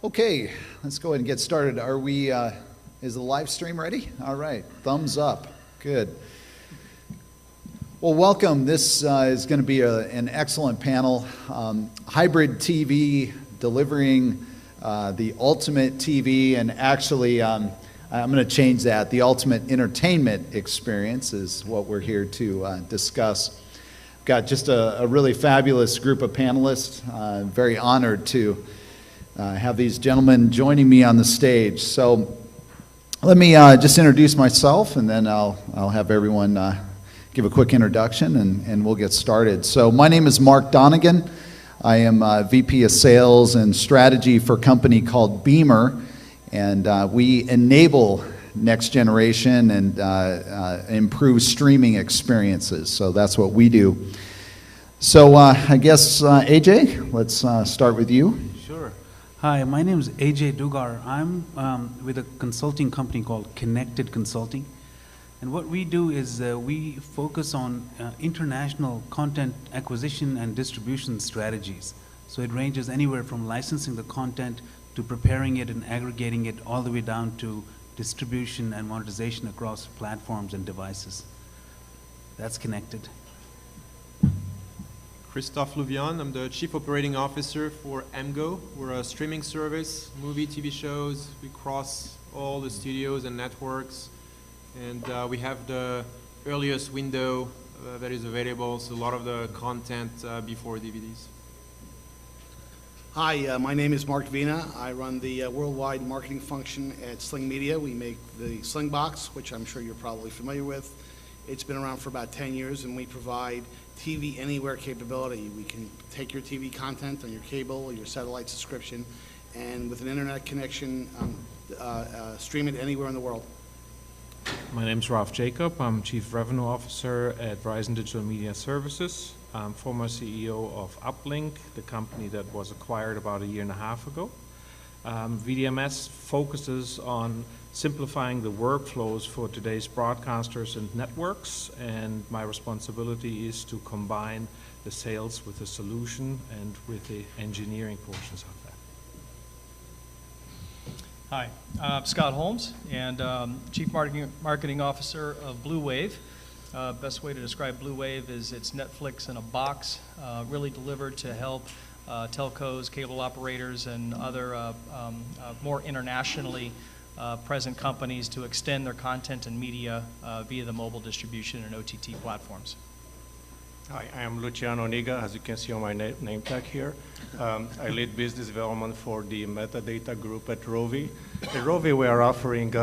Okay, let's go ahead and get started. Is the live stream ready? All right, thumbs up. Good. Well, welcome. This is going to be an excellent panel. Hybrid TV, delivering the ultimate TV, and actually I'm going to change that. The ultimate entertainment experience is what we're here to discuss. Got just a really fabulous group of panelists. Very honored to have these gentlemen joining me on the stage. So let me just introduce myself, and then I'll have everyone give a quick introduction, and we'll get started. So my name is Mark Donegan. I am VP of Sales and Strategy for a company called Beamer, and we enable next generation and improve streaming experiences. So that's what we do. So I guess, AJ, let's start with you. Sure. Hi, my name is AJ Dugar. I'm with a consulting company called Connected Consulting. And what we do is we focus on international content acquisition and distribution strategies. So it ranges anywhere from licensing the content to preparing it and aggregating it all the way down to distribution and monetization across platforms and devices. That's Connected. Christophe Louvion, I'm the Chief Operating Officer for MGO. We're a streaming service, movie, TV shows. We cross all the studios and networks. And we have the earliest window that is available, so a lot of the content before DVDs. Hi, my name is Mark Vina. I run the worldwide marketing function at Sling Media. We make the Sling Box, which I'm sure you're probably familiar with. It's been around for about 10 years, and we provide TV Anywhere capability. We can take your TV content on your cable or your satellite subscription, and with an internet connection, stream it anywhere in the world. My name is Ralph Jacob. I'm Chief Revenue Officer at Verizon Digital Media Services. I'm former CEO of Uplink, the company that was acquired about a year and a half ago. VDMS focuses on simplifying the workflows for today's broadcasters and networks, and my responsibility is to combine the sales with the solution and with the engineering portions of that. Hi, I'm Scott Holmes, and Chief Marketing Officer of Blue Wave. Best way to describe Blue Wave is it's Netflix in a box, really delivered to help telcos, cable operators, and other more internationally present companies to extend their content and media via the mobile distribution and OTT platforms. Hi, I am Luciano Niga, as you can see on my name tag here. I lead business development for the metadata group at Rovi. At Rovi, we are offering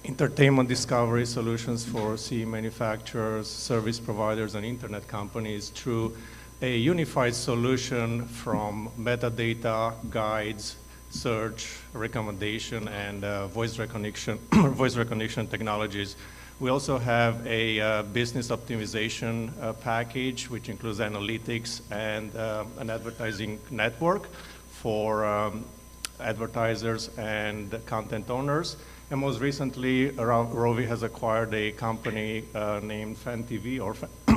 entertainment discovery solutions for CE manufacturers, service providers, and internet companies through a unified solution from metadata, guides, search, recommendation, and voice recognition technologies. We also have a business optimization package, which includes analytics and an advertising network for advertisers and content owners. And most recently, Rovi has acquired a company named FanTV, or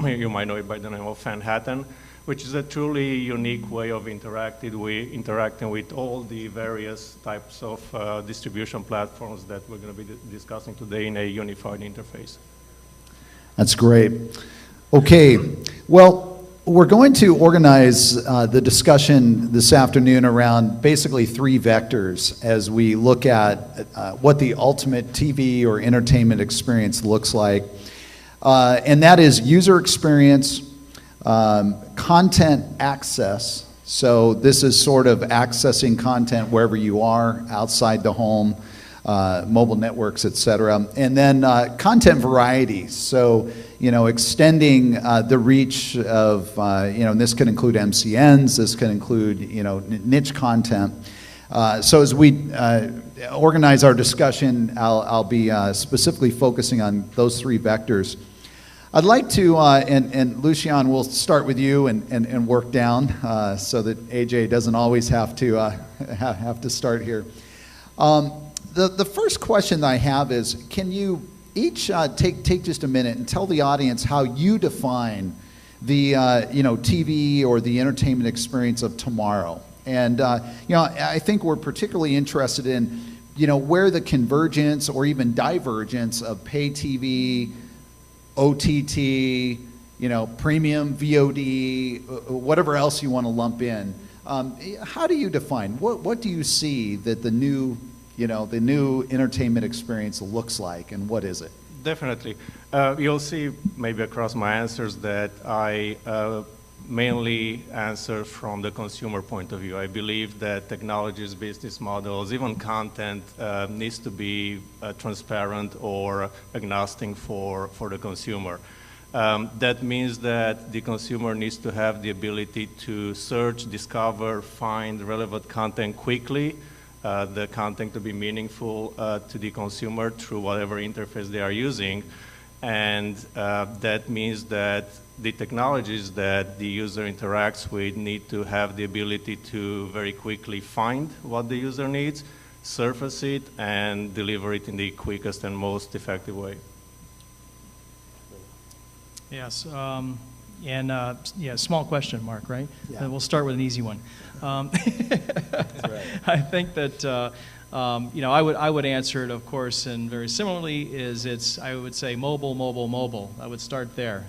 you might know it by the name of Fanhattan, which is a truly unique way of interacting with all the various types of distribution platforms that we're going to be discussing today in a unified interface. That's great. Okay, well, we're going to organize the discussion this afternoon around basically three vectors as we look at what the ultimate TV or entertainment experience looks like. And that is user experience, content access. So this is sort of accessing content wherever you are, outside the home, mobile networks, et cetera. And then content variety. So, extending the reach of, and this could include MCNs, this could include, niche content. So as we organize our discussion, I'll be specifically focusing on those three vectors. I'd like to, and Lucian, we'll start with you and work down so that AJ doesn't always have to start here. The first question that I have is, can you each take just a minute and tell the audience how you define the TV or the entertainment experience of tomorrow? And, I think we're particularly interested in, where the convergence or even divergence of pay TV, OTT, premium VOD, whatever else you want to lump in. How do you define, what do you see that the new entertainment experience looks like, and what is it? Definitely. You'll see maybe across my answers that I mainly answer from the consumer point of view. I believe that technologies, business models, even content needs to be transparent or agnostic for the consumer. That means that the consumer needs to have the ability to search, discover, find relevant content quickly, the content to be meaningful to the consumer through whatever interface they are using. And that means that the technologies that the user interacts with need to have the ability to very quickly find what the user needs, surface it, and deliver it in the quickest and most effective way. Yes, small question, Mark, right? Yeah. We'll start with an easy one. That's right. I think that I would answer it, of course, and very similarly I would say mobile, mobile, mobile. I would start there.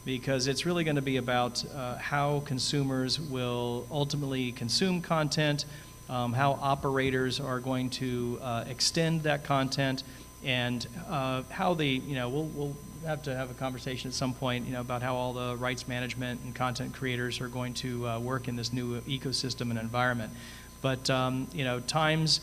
Because it's really going to be about how consumers will ultimately consume content, how operators are going to extend that content, and how they, we'll have to have a conversation at some point, about how all the rights management and content creators are going to work in this new ecosystem and environment. But times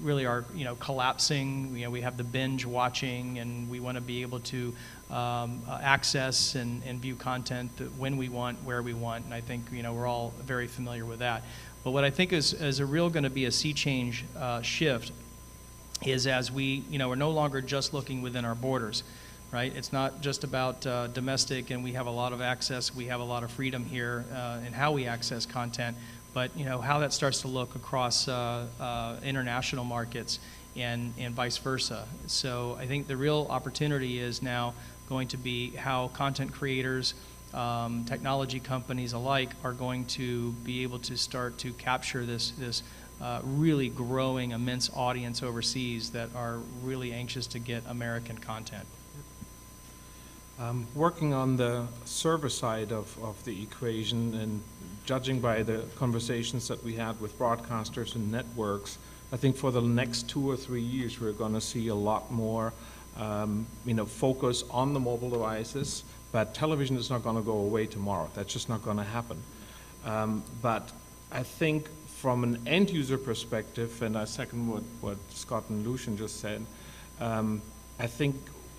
really are collapsing. We have the binge watching, and we want to be able to access and view content when we want, where we want, and I think we're all very familiar with that. But what I think is going to be a sea change shift is as we're no longer just looking within our borders, right? It's not just about domestic, and we have a lot of access, we have a lot of freedom here in how we access content, but how that starts to look across international markets and vice versa. So I think the real opportunity is now going to be how content creators, technology companies alike are going to be able to start to capture this really growing immense audience overseas that are really anxious to get American content. Working on the server side of the equation, and judging by the conversations that we had with broadcasters and networks, I think for the next 2 or 3 years we're going to see a lot more focus on the mobile devices, but television is not going to go away tomorrow. That's just not going to happen. But I think from an end user perspective, and I second what Scott and Lucian just said, I think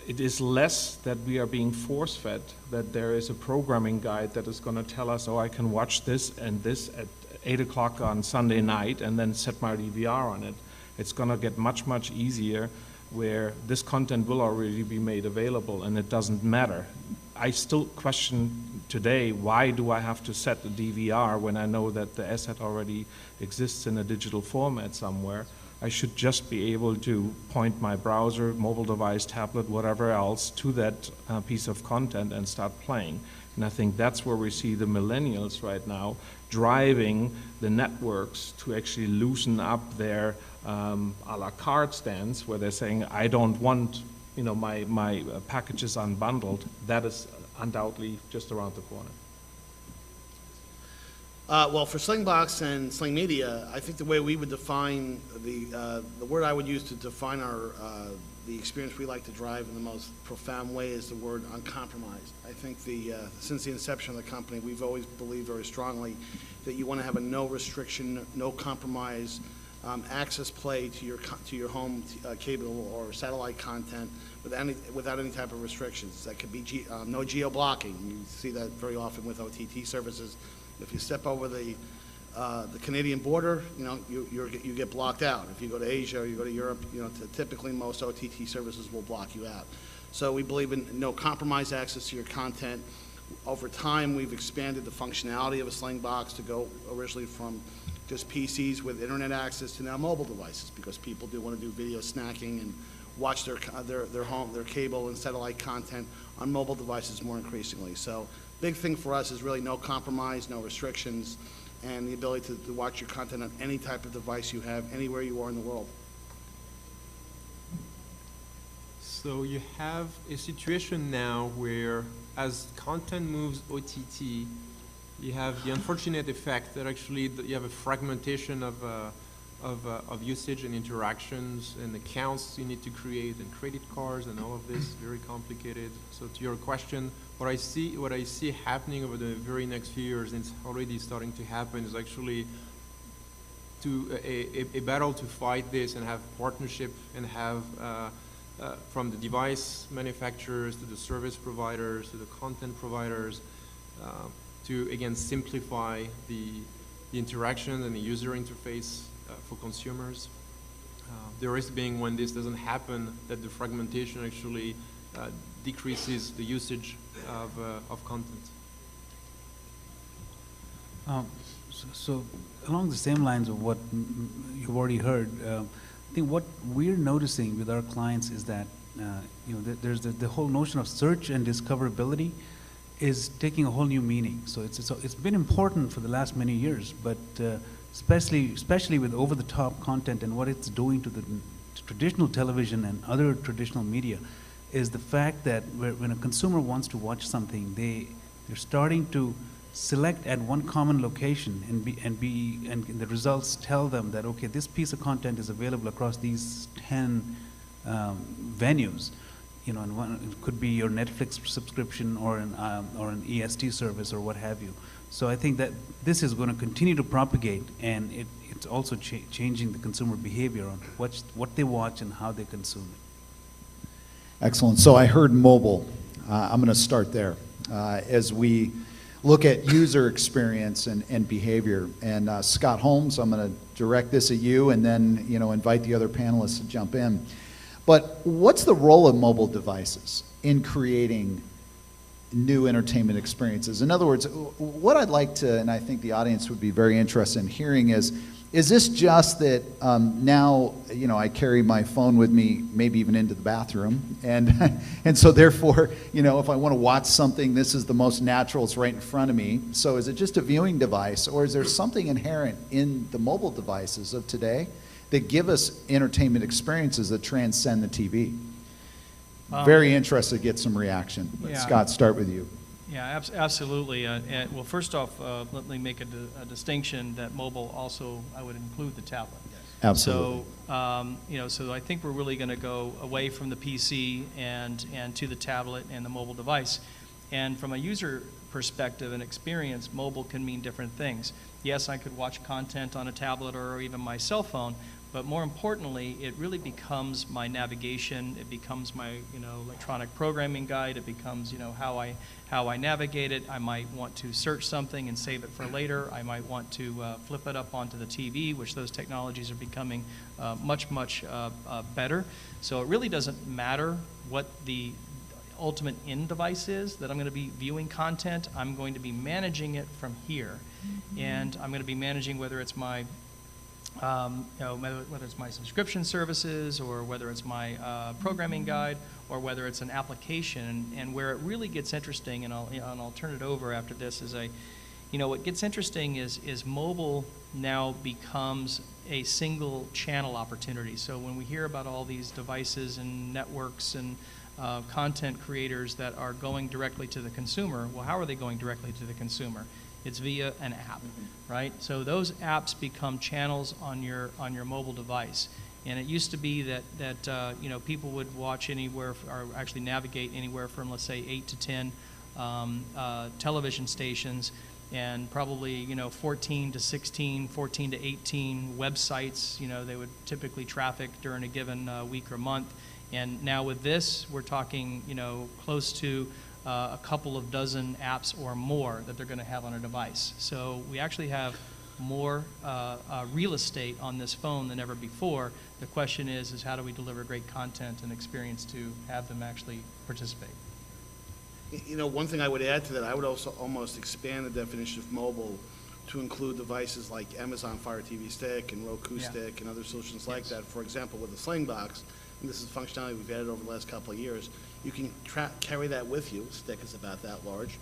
it is less that we are being force-fed, that there is a programming guide that is going to tell us, oh, I can watch this and this at 8 o'clock on Sunday night and then set my DVR on it. It's going to get much, much easier, where this content will already be made available and it doesn't matter. I still question today, why do I have to set the DVR when I know that the asset already exists in a digital format somewhere? I should just be able to point my browser, mobile device, tablet, whatever else to that piece of content and start playing. And I think that's where we see the millennials right now driving the networks to actually loosen up their a la carte stance, where they're saying, I don't want my packages unbundled. That is undoubtedly just around the corner. Well, for Slingbox and Sling Media, I think the way we would define the word I would use to define the experience we like to drive in the most profound way is the word uncompromised. I think since the inception of the company, we've always believed very strongly that you want to have a no restriction, no compromise access play to your home cable or satellite content without any type of restrictions. That could be no geo-blocking. You see that very often with OTT services. If you step over the Canadian border, you get blocked out. If you go to Asia or you go to Europe, typically most OTT services will block you out. So we believe in no compromise access to your content. Over time, we've expanded the functionality of a Slingbox to go originally from just PCs with internet access to now mobile devices, because people do want to do video snacking and watch their home, their cable and satellite content on mobile devices more increasingly. So big thing for us is really no compromise, no restrictions, and the ability to watch your content on any type of device you have, anywhere you are in the world. So you have a situation now where, as content moves OTT, you have the unfortunate effect that actually you have a fragmentation of usage and interactions and accounts you need to create and credit cards and all of this, very complicated. So to your question, what I see happening over the very next few years, and it's already starting to happen, is actually a battle to fight this and have partnership and have from the device manufacturers to the service providers to the content providers to again simplify the interaction and the user interface for consumers. The risk being, when this doesn't happen, that the fragmentation actually decreases the usage of content. So along the same lines of what you've already heard, I think what we're noticing with our clients is that there's the whole notion of search and discoverability is taking a whole new meaning. So it's been important for the last many years, but especially with over-the-top content and what it's doing to the traditional television and other traditional media, is the fact that when a consumer wants to watch something, they're starting to select at one common location and the results tell them that, okay, this piece of content is available across these 10 venues. And it could be your Netflix subscription or an EST service or what have you. So I think that this is going to continue to propagate, and it's also changing the consumer behavior on what they watch and how they consume it. Excellent. So I heard mobile. I'm going to start there as we look at user experience and behavior. And Scott Holmes, I'm going to direct this at you, and then invite the other panelists to jump in. But what's the role of mobile devices in creating new entertainment experiences? In other words, what I'd like to, and I think the audience would be very interested in hearing, is this just that now I carry my phone with me, maybe even into the bathroom, and so therefore if I want to watch something, this is the most natural, it's right in front of me. So is it just a viewing device, or is there something inherent in the mobile devices of today that give us entertainment experiences that transcend the TV? Very interested to get some reaction. But Yeah. Scott, start with you. Yeah, absolutely. Well, first off, let me make a distinction that mobile also, I would include the tablet. Absolutely. So I think we're really going to go away from the PC and to the tablet and the mobile device. And from a user perspective and experience, mobile can mean different things. Yes, I could watch content on a tablet or even my cell phone, but more importantly, it really becomes my navigation. It becomes my electronic programming guide. It becomes how I navigate it. I might want to search something and save it for later. I might want to flip it up onto the TV, which those technologies are becoming much better. So it really doesn't matter what the ultimate end device is that I'm going to be viewing content. I'm going to be managing it from here, and I'm going to be managing whether it's my whether it's my subscription services or whether it's my programming guide or whether it's an application. And where it really gets interesting, and I'll turn it over after this, is what gets interesting is mobile now becomes a single channel opportunity. So when we hear about all these devices and networks and content creators that are going directly to the consumer, well, how are they going directly to the consumer? It's via an app, right? So those apps become channels on your mobile device. And it used to be that people would watch anywhere, or actually navigate anywhere from, let's say, 8 to 10 television stations, and probably 14 to 16, 14 to 18 websites. They would typically traffic during a given week or month. And now with this, we're talking close to a couple of dozen apps or more that they're going to have on a device. So we actually have more real estate on this phone than ever before. The question is how do we deliver great content and experience to have them actually participate? One thing I would add to that, I would also almost expand the definition of mobile to include devices like Amazon Fire TV Stick and Roku Stick and other solutions like that. For example, with the Sling Box, and this is functionality we've added over the last couple of years, you can carry that with you. Stick is about that large.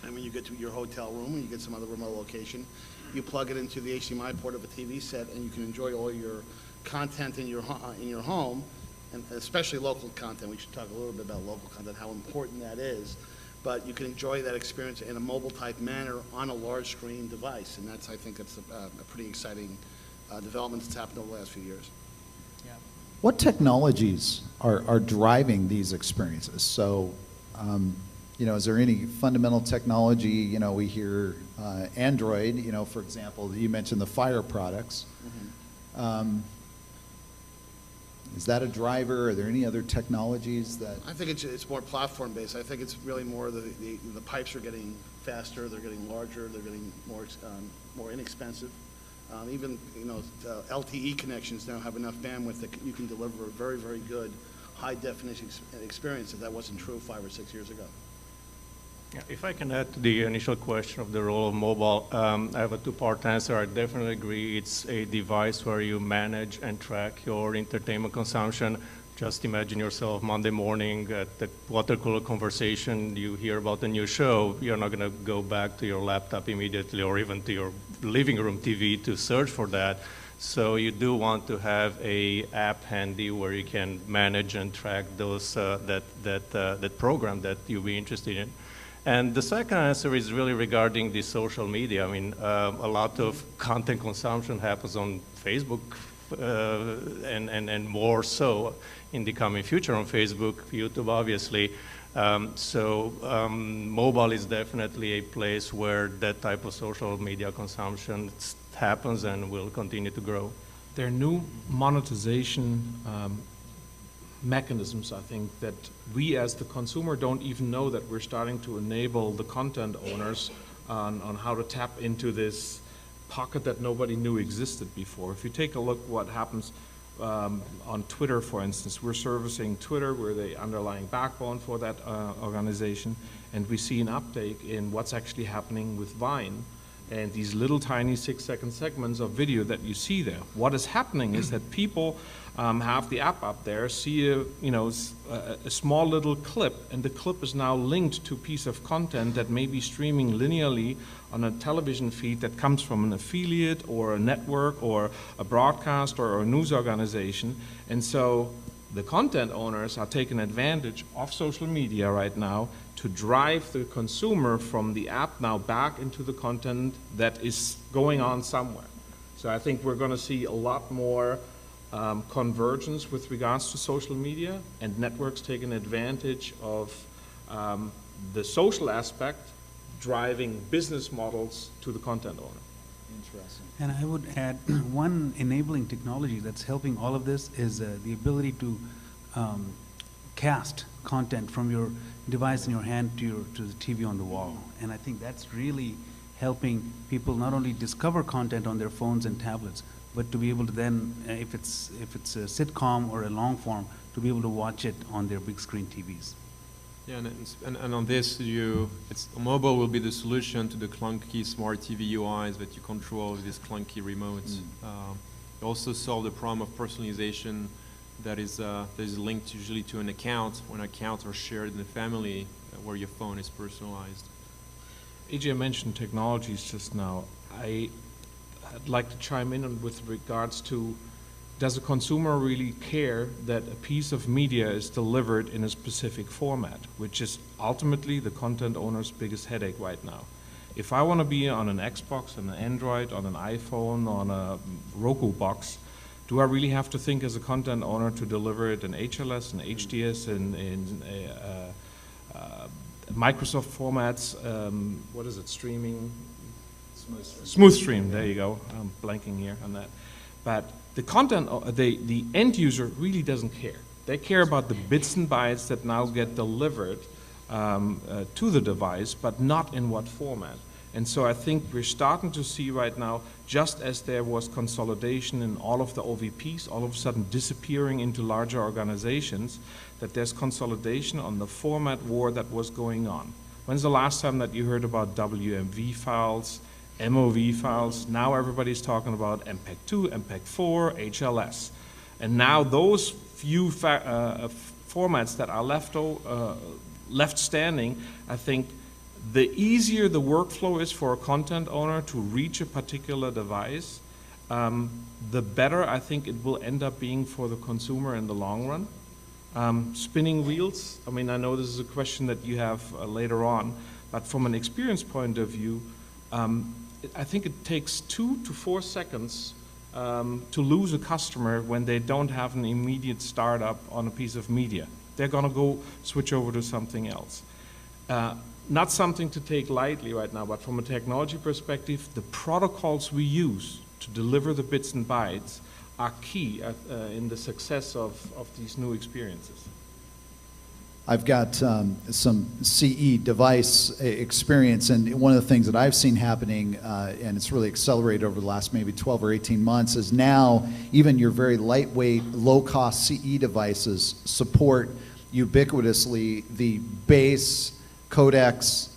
And when you get to your hotel room, when you get some other remote location, you plug it into the HDMI port of a TV set, and you can enjoy all your content in your home, and especially local content. We should talk a little bit about local content, how important that is. But you can enjoy that experience in a mobile-type manner on a large-screen device, and I think that's a pretty exciting development that's happened over the last few years. Yeah. What technologies are driving these experiences? So, is there any fundamental technology? We hear Android, for example, you mentioned the Fire products. Mm-hmm. Is that a driver? Are there any other technologies that? I think it's more platform-based. I think it's really more the pipes are getting faster, they're getting larger, they're getting more inexpensive. Even LTE connections now have enough bandwidth that you can deliver a very, very good high-definition experience. That wasn't true 5 or 6 years ago. Yeah, if I can add to the initial question of the role of mobile, I have a two-part answer. I definitely agree it's a device where you manage and track your entertainment consumption. Just imagine yourself Monday morning at the water cooler conversation, you hear about a new show, you're not going to go back to your laptop immediately or even to your living room TV to search for that. So you do want to have a app handy where you can manage and track those that program that you'll be interested in. And the second answer is really regarding the social media. I mean, a lot of content consumption happens on Facebook, and more so in the coming future on Facebook, YouTube, obviously. Mobile is definitely a place where that type of social media consumption happens and will continue to grow. There are new monetization mechanisms, I think, that we as the consumer don't even know that we're starting to enable the content owners on how to tap into this pocket that nobody knew existed before. If you take a look what happens on Twitter, for instance, we're servicing Twitter, we're the underlying backbone for that organization, and we see an uptake in what's actually happening with Vine and these little tiny 6-second segments of video that you see there. What is happening is that people have the app up there, see a small little clip, and the clip is now linked to a piece of content that may be streaming linearly on a television feed that comes from an affiliate or a network or a broadcast or a news organization. And so the content owners are taking advantage of social media right now to drive the consumer from the app now back into the content that is going on somewhere. So I think we're going to see a lot more convergence with regards to social media and networks taking advantage of the social aspect, driving business models to the content owner. Interesting. And I would add one enabling technology that's helping all of this is the ability to cast content from your device in your hand to the TV on the wall. And I think that's really helping people not only discover content on their phones and tablets, but to be able to then, if it's a sitcom or a long form, to be able to watch it on their big screen TVs. Yeah, and on this, mobile will be the solution to the clunky smart TV UIs that you control with these clunky remotes. You also solve the problem of personalization that is linked usually to an account when accounts are shared in the family where your phone is personalized. AJ mentioned technologies just now. I'd like to chime in with regards to, does a consumer really care that a piece of media is delivered in a specific format, which is ultimately the content owner's biggest headache right now. If I want to be on an Xbox, on an Android, on an iPhone, on a Roku box, do I really have to think as a content owner to deliver it in HLS and HDS and in Microsoft formats? What is it, streaming? Smooth Stream, there you go. I'm blanking here on that. But the content, the end user really doesn't care. They care about the bits and bytes that now get delivered to the device, but not in what format. And so I think we're starting to see right now, just as there was consolidation in all of the OVPs, all of a sudden disappearing into larger organizations, that there's consolidation on the format war that was going on. When's the last time that you heard about WMV files, MOV files? Now everybody's talking about MPEG-2, MPEG-4, HLS. And now those few formats that are left standing, I think the easier the workflow is for a content owner to reach a particular device, the better I think it will end up being for the consumer in the long run. Spinning wheels, I mean, I know this is a question that you have later on, but from an experience point of view, I think it takes 2 to 4 seconds to lose a customer when they don't have an immediate startup on a piece of media. They're going to go switch over to something else. Not something to take lightly right now, but from a technology perspective, the protocols we use to deliver the bits and bytes are key in the success of these new experiences. I've got some CE device experience, and one of the things that I've seen happening, and it's really accelerated over the last maybe 12 or 18 months, is now even your very lightweight, low-cost CE devices support ubiquitously the base codecs,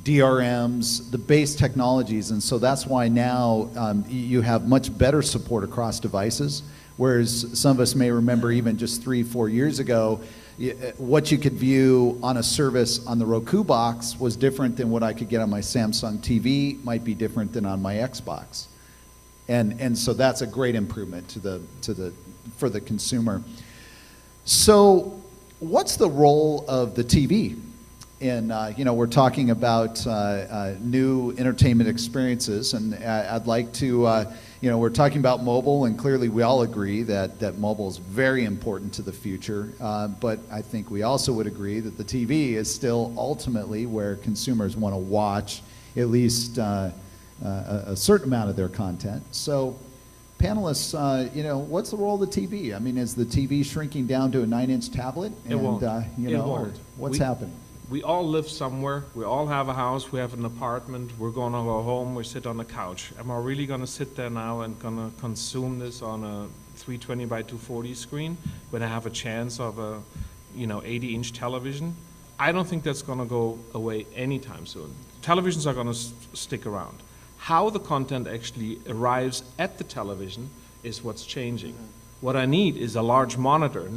DRMs, the base technologies, and so that's why now you have much better support across devices, whereas some of us may remember even just 3-4 years ago, what you could view on a service on the Roku box was different than what I could get on my Samsung TV, might be different than on my Xbox. And so that's a great improvement for the consumer. So what's the role of the TV? And we're talking about new entertainment experiences, and I'd like to, we're talking about mobile, and clearly we all agree that mobile is very important to the future, but I think we also would agree that the TV is still ultimately where consumers want to watch at least a certain amount of their content. So panelists, what's the role of the TV? I mean, is the TV shrinking down to a 9-inch tablet? It won't. It won't. What's happening? We all live somewhere, we all have a house, we have an apartment, we're going to go home, we sit on the couch. Am I really going to sit there now and going to consume this on a 320 by 240 screen when I have a chance of a 80-inch television? I don't think that's going to go away anytime soon. Televisions are going to stick around. How the content actually arrives at the television is what's changing. What I need is a large monitor,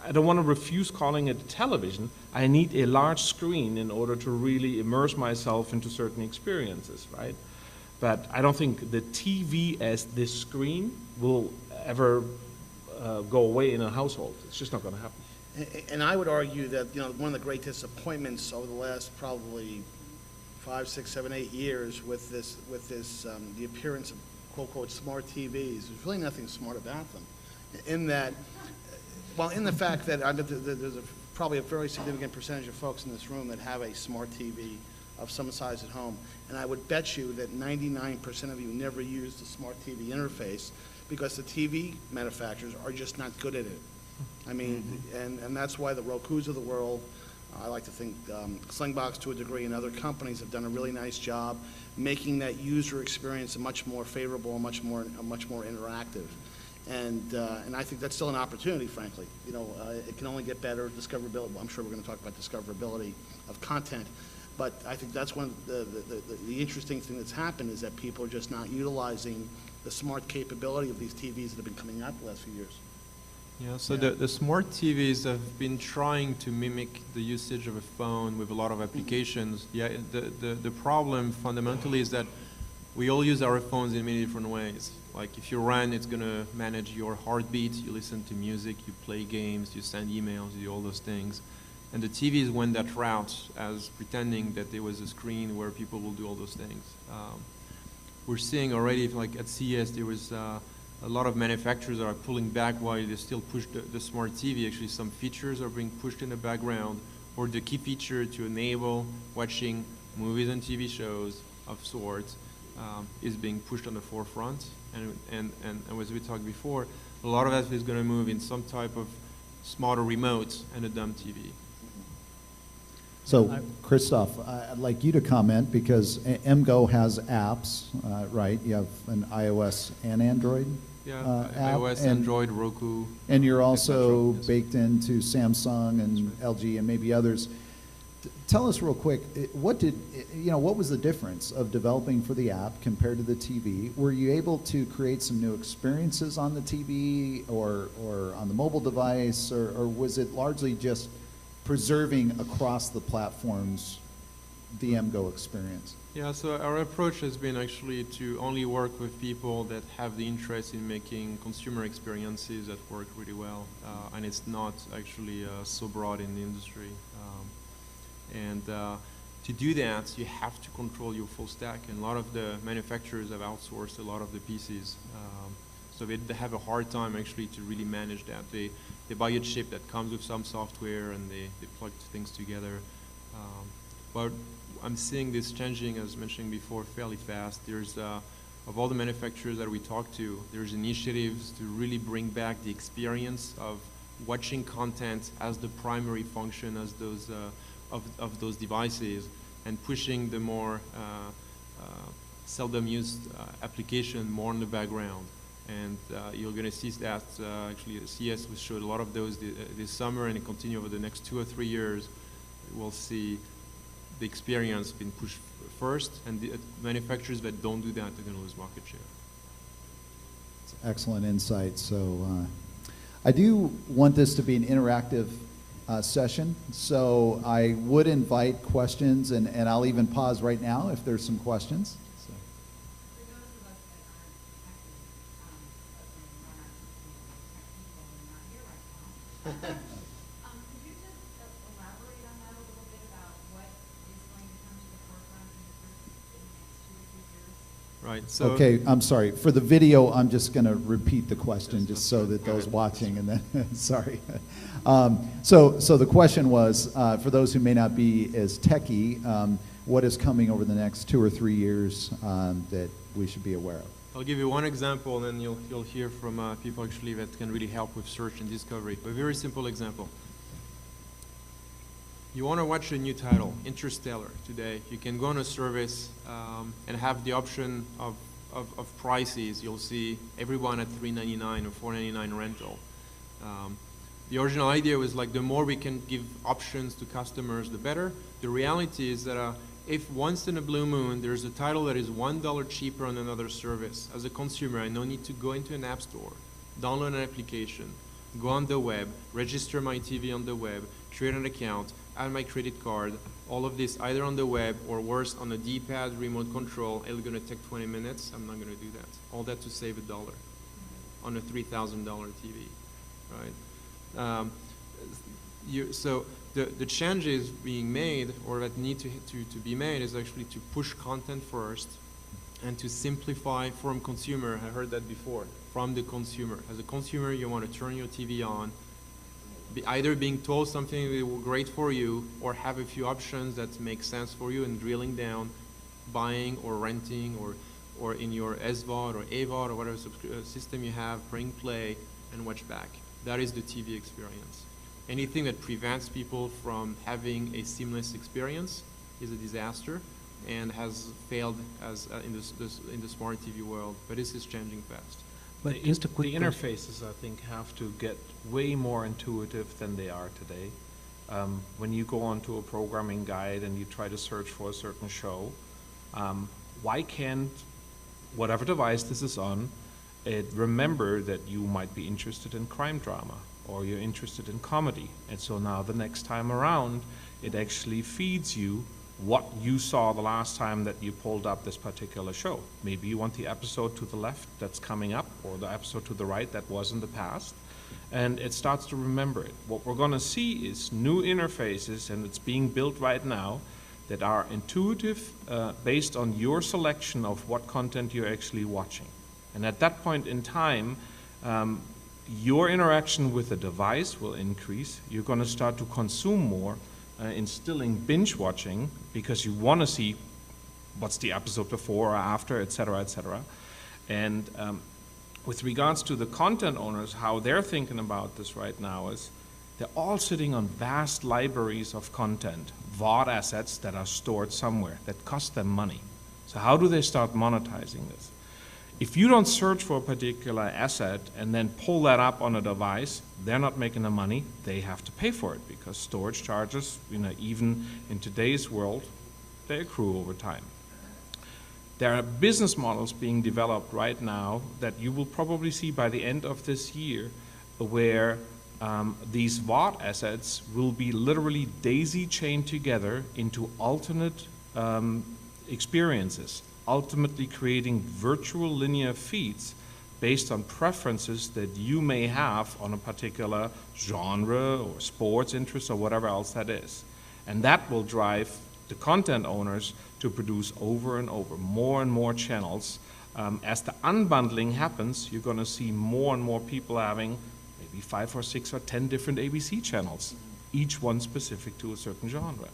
I don't want to refuse calling it a television. I need a large screen in order to really immerse myself into certain experiences, right? But I don't think the TV as this screen will ever go away in a household. It's just not going to happen. And I would argue that one of the great disappointments over the last probably 5, 6, 7, 8 years with the appearance of quote smart TVs, there's really nothing smart about them. In that, in the fact that there's probably a very significant percentage of folks in this room that have a smart TV of some size at home, and I would bet you that 99% of you never use the smart TV interface because the TV manufacturers are just not good at it. I mean, and that's why the Rokus of the world, I like to think Slingbox to a degree, and other companies have done a really nice job making that user experience much more favorable and much more interactive. And I think that's still an opportunity, frankly. It can only get better. Discoverability, I'm sure we're going to talk about discoverability of content, but I think that's one of the interesting thing that's happened is that people are just not utilizing the smart capability of these TVs that have been coming out the last few years. Yeah, so the smart TVs have been trying to mimic the usage of a phone with a lot of applications. Yeah, the problem fundamentally is that we all use our phones in many different ways. Like if you run, it's going to manage your heartbeat, you listen to music, you play games, you send emails, you do all those things. And the TVs went that route as pretending that there was a screen where people will do all those things. We're seeing already, like at CES, there was a lot of manufacturers that are pulling back while they still push the smart TV. Actually, some features are being pushed in the background, or the key feature to enable watching movies and TV shows of sorts is being pushed on the forefront. And as we talked before, a lot of that is going to move in some type of smarter remote and a dumb TV. So, Christoph, I'd like you to comment because MGO has apps, right? You have an iOS and Android Yeah, app. iOS, Android, Roku. And you're also yes. baked into Samsung and LG and maybe others. Tell us real quick, what was the difference of developing for the app compared to the TV? Were you able to create some new experiences on the TV or on the mobile device, or was it largely just preserving across the platforms the MGO experience? Yeah, so our approach has been actually to only work with people that have the interest in making consumer experiences that work really well, and it's not actually so broad in the industry. To do that, you have to control your full stack, and a lot of the manufacturers have outsourced a lot of the pieces. So they have a hard time actually to really manage that. They buy a chip that comes with some software and they plug things together. But I'm seeing this changing, as mentioned before, fairly fast. There's, of all the manufacturers that we talk to, there's initiatives to really bring back the experience of watching content as the primary function as those of those devices, and pushing the more seldom used application more in the background. And you're going to see that actually CES showed a lot of those this summer, and it continue over the next 2 or 3 years. We'll see the experience being pushed first, and the manufacturers that don't do that are going to lose market share. It's excellent insight. So I do want this to be an interactive session, so I would invite questions, and I'll even pause right now if there's some questions. So. For those of us that aren't technical, not here right now, could you just elaborate on that a little bit about what is going to come to the forefront in the next 2 or 3 years? Right. So Okay, I'm sorry. For the video, I'm just going to repeat the question just so that those watching, and then, sorry. So the question was, for those who may not be as techie, what is coming over the next 2 or 3 years that we should be aware of? I'll give you one example, and then you'll hear from people actually that can really help with search and discovery. A very simple example. You want to watch a new title, Interstellar, today. You can go on a service and have the option of prices. You'll see everyone at $3.99 or $4.99 rental. The original idea was like the more we can give options to customers, the better. The reality is that if once in a blue moon there's a title that is $1 cheaper on another service, as a consumer, I no need to go into an app store, download an application, go on the web, register my TV on the web, create an account, add my credit card, all of this either on the web or worse on a D-pad remote control. It's going to take 20 minutes. I'm not going to do that. All that to save $1 on a $3,000 TV, right? So the changes being made or that need to be made is actually to push content first and to simplify from consumer. I heard that before, from the consumer. As a consumer, you want to turn your TV on, either being told something that will be great for you or have a few options that make sense for you, and drilling down, buying or renting or in your SVOD or AVOD or whatever system you have, bring play and watch back. That is the TV experience. Anything that prevents people from having a seamless experience is a disaster and has failed as in the smart TV world, but this is changing fast. But just a quick The interfaces, I think, have to get way more intuitive than they are today. When you go onto a programming guide and you try to search for a certain show, why can't whatever device this is on, it remember that you might be interested in crime drama or you're interested in comedy? And so now the next time around, it actually feeds you what you saw the last time that you pulled up this particular show. Maybe you want the episode to the left that's coming up, or the episode to the right that was in the past, and it starts to remember it. What we're going to see is new interfaces, and it's being built right now, that are intuitive based on your selection of what content you're actually watching. And at that point in time, your interaction with the device will increase. You're going to start to consume more, instilling binge watching, because you want to see what's the episode before or after, et cetera, et cetera. And with regards to the content owners, how they're thinking about this right now is they're all sitting on vast libraries of content, VOD assets that are stored somewhere that cost them money. So how do they start monetizing this? If you don't search for a particular asset and then pull that up on a device, they're not making the money. They have to pay for it because storage charges, even in today's world, they accrue over time. There are business models being developed right now that you will probably see by the end of this year where these VOD assets will be literally daisy-chained together into alternate experiences, ultimately creating virtual linear feeds based on preferences that you may have on a particular genre or sports interest or whatever else that is. And that will drive the content owners to produce over and over, more and more channels. As the unbundling happens, you're going to see more and more people having maybe 5 or 6 or 10 different ABC channels, each one specific to a certain genre.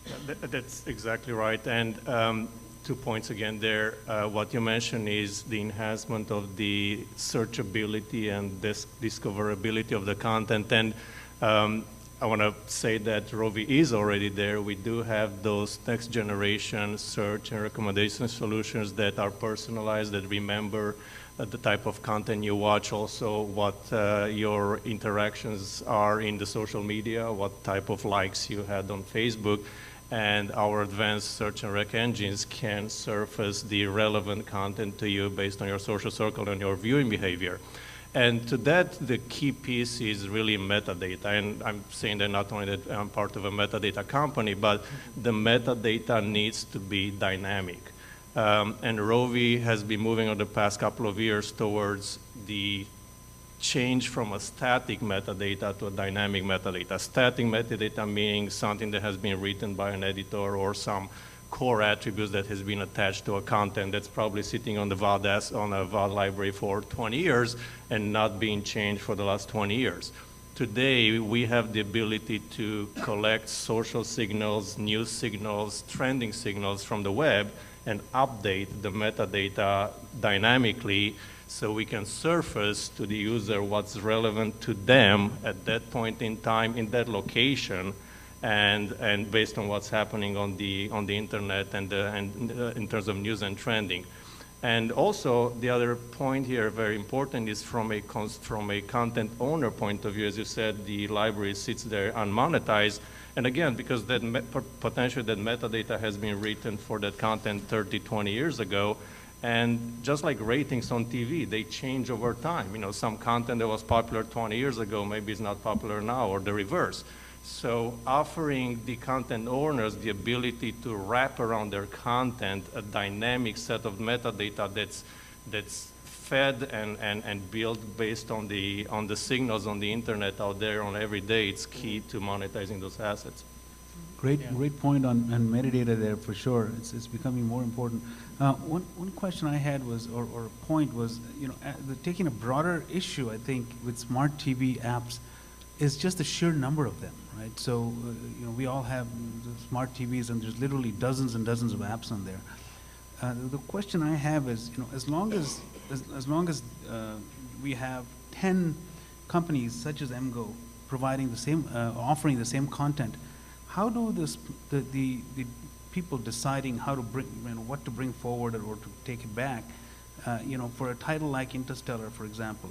Yeah, that's exactly right. And 2 points again there. What you mentioned is the enhancement of the searchability and discoverability of the content. And I want to say that Rovi is already there. We do have those next generation search and recommendation solutions that are personalized, that remember the type of content you watch, also what your interactions are in the social media, what type of likes you had on Facebook. And our advanced search and rec engines can surface the relevant content to you based on your social circle and your viewing behavior. And to that, the key piece is really metadata. And I'm saying that not only that I'm part of a metadata company, but the metadata needs to be dynamic. And Rovi has been moving over the past couple of years towards the change from a static metadata to a dynamic metadata. Static metadata meaning something that has been written by an editor or some core attributes that has been attached to a content that's probably sitting on the VOD on a VOD library for 20 years and not being changed for the last 20 years. Today, we have the ability to collect social signals, news signals, trending signals from the web and update the metadata dynamically so we can surface to the user what's relevant to them at that point in time in that location, and based on what's happening on the internet and in terms of news and trending. And also the other point here, very important, is from a content owner point of view. As you said, the library sits there unmonetized. And again, because that potentially that metadata has been written for that content 30, 20 years ago, and just like ratings on TV, they change over time. Some content that was popular 20 years ago maybe is not popular now, or the reverse. So offering the content owners the ability to wrap around their content a dynamic set of metadata that's fed and built based on the signals on the internet out there on every day, it's key to monetizing those assets. Great point on metadata there for sure. It's becoming more important. One question I had was, or a point was, taking a broader issue, I think, with smart TV apps is just the sheer number of them, right? So, we all have the smart TVs, and there's literally dozens and dozens of apps on there. The question I have is, as long as we have 10 companies such as MGO providing the same, offering the same content, how do the people deciding how to bring, what to bring forward or to take it back, for a title like Interstellar, for example,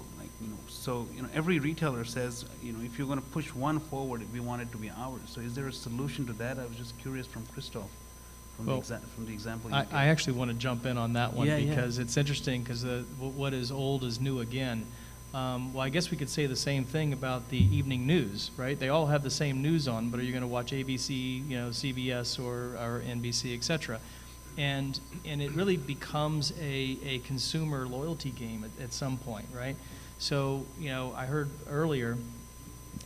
every retailer says, if you're going to push one forward, we want it to be ours. So is there a solution to that? I was just curious from Christoph, from the example you gave. I actually want to jump in on that one because yeah. it's interesting because what is old is new again. Well, I guess we could say the same thing about the evening news, right? They all have the same news on, but are you going to watch ABC, CBS or NBC, et cetera? And it really becomes a consumer loyalty game at some point, right? So, I heard earlier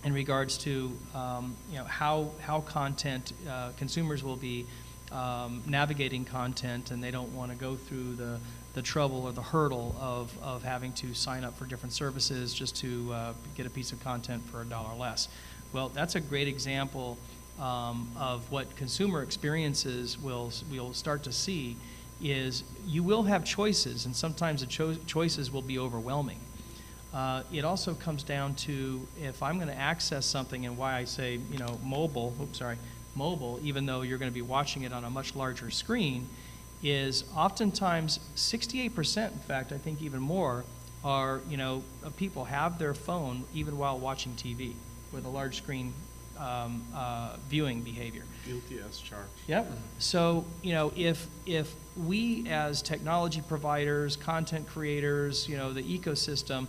in regards to, how content, consumers will be navigating content, and they don't want to go through the trouble or the hurdle of having to sign up for different services just to get a piece of content for $1 less. Well, that's a great example of what consumer experiences we'll start to see is you will have choices, and sometimes the choices will be overwhelming. It also comes down to if I'm going to access something, and why I say, mobile, even though you're going to be watching it on a much larger screen, is oftentimes 68%, in fact, I think even more, are, people have their phone even while watching TV with a large screen viewing behavior. Guilty as charged. Yep. So, if we as technology providers, content creators, the ecosystem,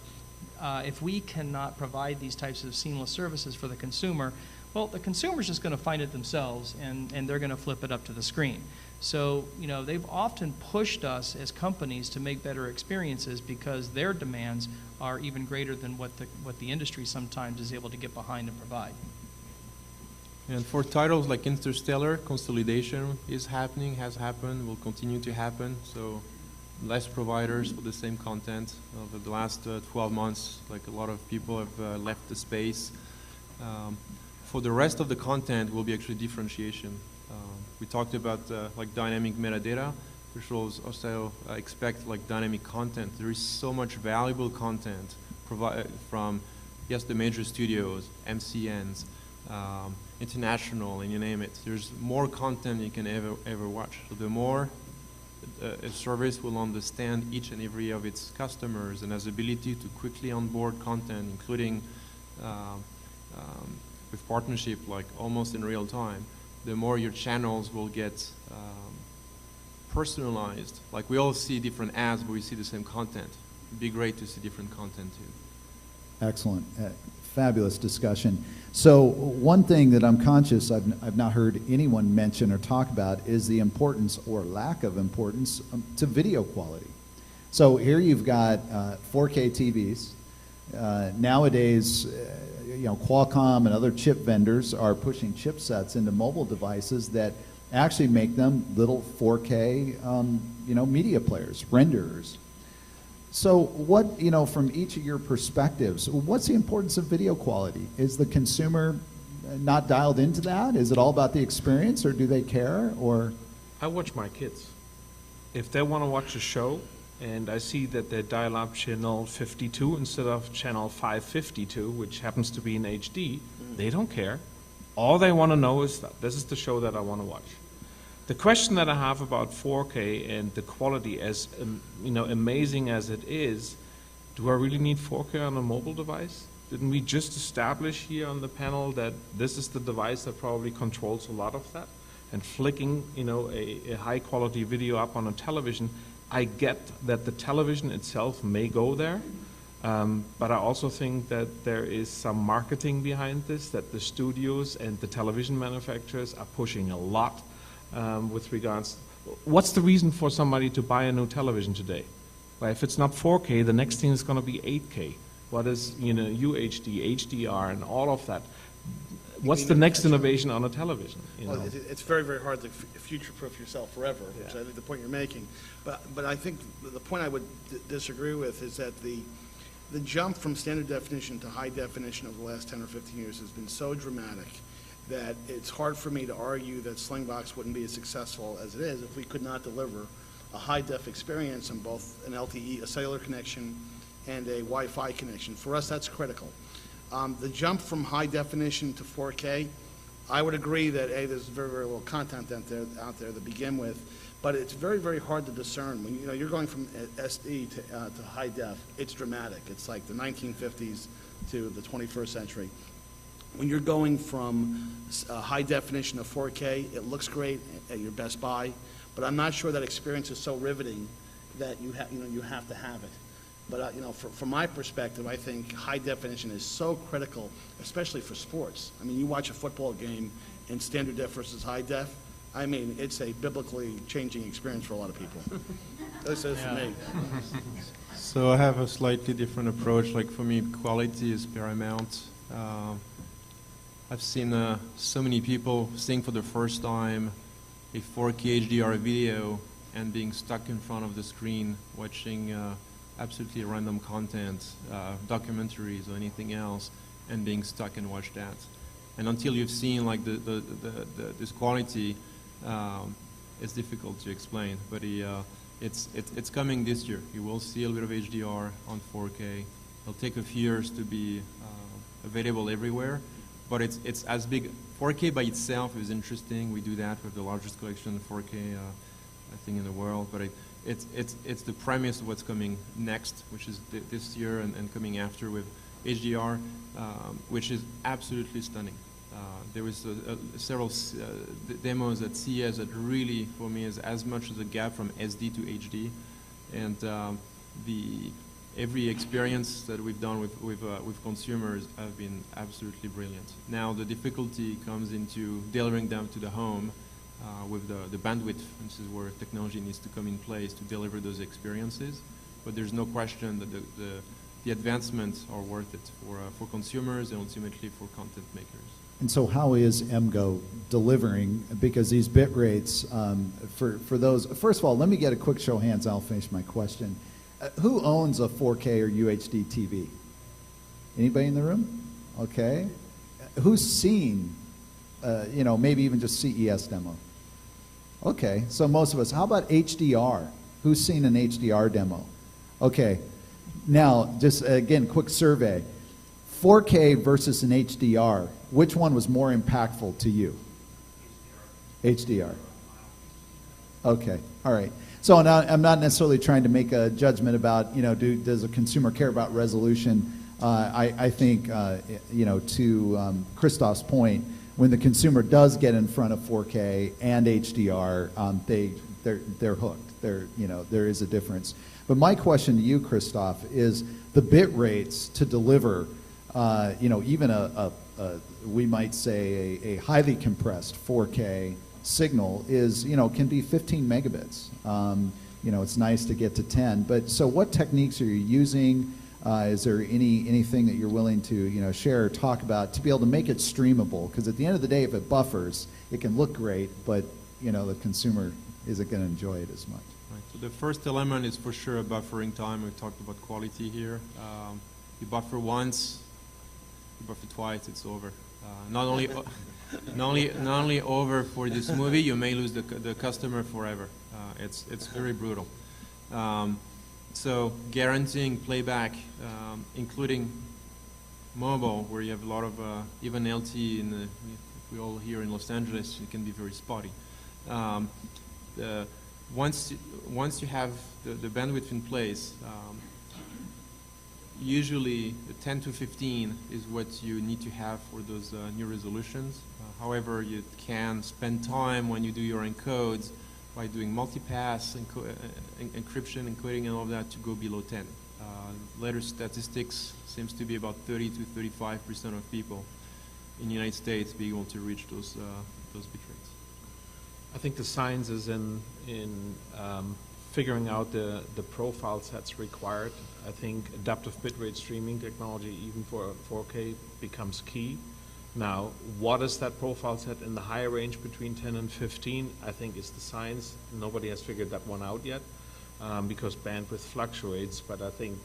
if we cannot provide these types of seamless services for the consumer, well, the consumer's just going to find it themselves, and they're going to flip it up to the screen. So, they've often pushed us as companies to make better experiences because their demands are even greater than what the industry sometimes is able to get behind and provide. And for titles like Interstellar, consolidation is happening, has happened, will continue to happen. So less providers for the same content. Over the last 12 months, like a lot of people have left the space. For the rest of the content will be actually differentiation. We talked about like dynamic metadata, which will also expect like dynamic content. There is so much valuable content from, yes, the major studios, MCNs, international, and you name it. There's more content you can ever watch. So the more a service will understand each and every of its customers and has ability to quickly onboard content, including with partnership, like almost in real time, the more your channels will get personalized. Like we all see different ads, but we see the same content. It'd be great to see different content too. Excellent. Fabulous discussion. So one thing that I'm conscious I've not heard anyone mention or talk about is the importance or lack of importance to video quality. So here you've got 4K TVs. Nowadays, Qualcomm and other chip vendors are pushing chipsets into mobile devices that actually make them little 4K, media players, renderers. So what, from each of your perspectives, what's the importance of video quality? Is the consumer not dialed into that? Is it all about the experience, or do they care? Or I watch my kids. If they want to watch a show and I see that they dial up channel 52 instead of channel 552, which happens to be in HD, they don't care. All they want to know is that this is the show that I want to watch. The question that I have about 4K and the quality, as amazing as it is, do I really need 4K on a mobile device? Didn't we just establish here on the panel that this is the device that probably controls a lot of that? And flicking, a high quality video up on a television, I get that the television itself may go there, but I also think that there is some marketing behind this, that the studios and the television manufacturers are pushing a lot. With regards, what's the reason for somebody to buy a new television today? Well, if it's not 4K, the next thing is going to be 8K. What is, UHD, HDR, and all of that? What's the next innovation on a television? Well, it's very, very hard to future-proof yourself forever, which I think the point you're making. But I think the point I would disagree with is that the jump from standard definition to high definition over the last 10 or 15 years has been so dramatic that it's hard for me to argue that Slingbox wouldn't be as successful as it is if we could not deliver a high-def experience on both an LTE, a cellular connection, and a Wi-Fi connection. For us, that's critical. The jump from high definition to 4K, I would agree that, there's very, very little content out there to begin with, but it's very, very hard to discern. When you're going from SD to high def, it's dramatic. It's like the 1950s to the 21st century. When you're going from high definition to 4K, it looks great at your Best Buy, but I'm not sure that experience is so riveting that you have to have it. But from my perspective, I think high definition is so critical, especially for sports. I mean, you watch a football game in standard def versus high def. I mean, it's a biblically changing experience for a lot of people. This is for me. So I have a slightly different approach. Like for me, quality is paramount. I've seen so many people seeing for the first time a 4K HDR video and being stuck in front of the screen watching absolutely random content, documentaries or anything else, and being stuck and watch that. And until you've seen like this quality, it's difficult to explain. But it's coming this year. You will see a little bit of HDR on 4K. It'll take a few years to be available everywhere. But it's as big. 4K by itself is interesting. We do that with the largest collection of 4K I think, in the world. But it's the premise of what's coming next, which is this year and coming after with HDR, which is absolutely stunning. There was several demos at CES that really, for me, is as much as a gap from SD to HD, and every experience that we've done with consumers have been absolutely brilliant. Now the difficulty comes into delivering them to the home with the bandwidth. This is where technology needs to come in place to deliver those experiences. But there's no question that the advancements are worth it for consumers and ultimately for content makers. And so how is MGO delivering? Because these bit rates, for those, first of all, let me get a quick show of hands, I'll finish my question. Who owns a 4K or UHD TV? Anybody in the room? Okay. Who's seen, maybe even just CES demo? Okay, so most of us. How about HDR? Who's seen an HDR demo? Okay. Now, just again, quick survey. 4K versus an HDR, which one was more impactful to you? HDR. Okay, all right. So now, I'm not necessarily trying to make a judgment about, does a consumer care about resolution? I think, to Christoph's point, when the consumer does get in front of 4K and HDR, they're hooked. There is a difference. But my question to you, Christoph, is the bit rates to deliver, even we might say a highly compressed 4K signal is, can be 15 megabits. It's nice to get to 10. But so what techniques are you using? Is there anything that you're willing to, share or talk about to be able to make it streamable? Because at the end of the day, if it buffers, it can look great, but, the consumer isn't going to enjoy it as much. Right. So the first element is for sure a buffering time. We talked about quality here. You buffer once, you buffer twice, it's over. Not only over for this movie, you may lose the customer forever. It's very brutal. So guaranteeing playback, including mobile, where you have a lot of even LTE we all here in Los Angeles, it can be very spotty. Once you have the bandwidth in place, usually the 10 to 15 is what you need to have for those new resolutions. However, you can spend time when you do your encodes by doing multipass, encryption, encoding, and all of that to go below 10. Later statistics seems to be about 30 to 35% of people in the United States being able to reach those bit rates. I think the science is in figuring out the profile sets required. I think adaptive bitrate streaming technology, even for 4K, becomes key. Now, what is that profile set in the higher range between 10 and 15? I think is the science. Nobody has figured that one out yet because bandwidth fluctuates, but I think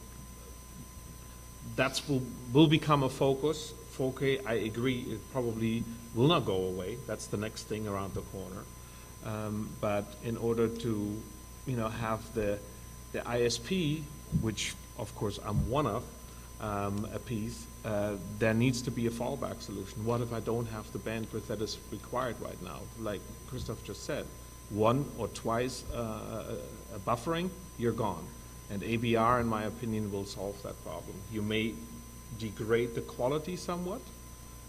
that will become a focus. 4K, I agree, it probably will not go away. That's the next thing around the corner. But in order to have the ISP, which of course I'm one of, a piece, there needs to be a fallback solution. What if I don't have the bandwidth that is required right now? Like Christoph just said, one or twice a buffering, you're gone. And ABR, in my opinion, will solve that problem. You may degrade the quality somewhat,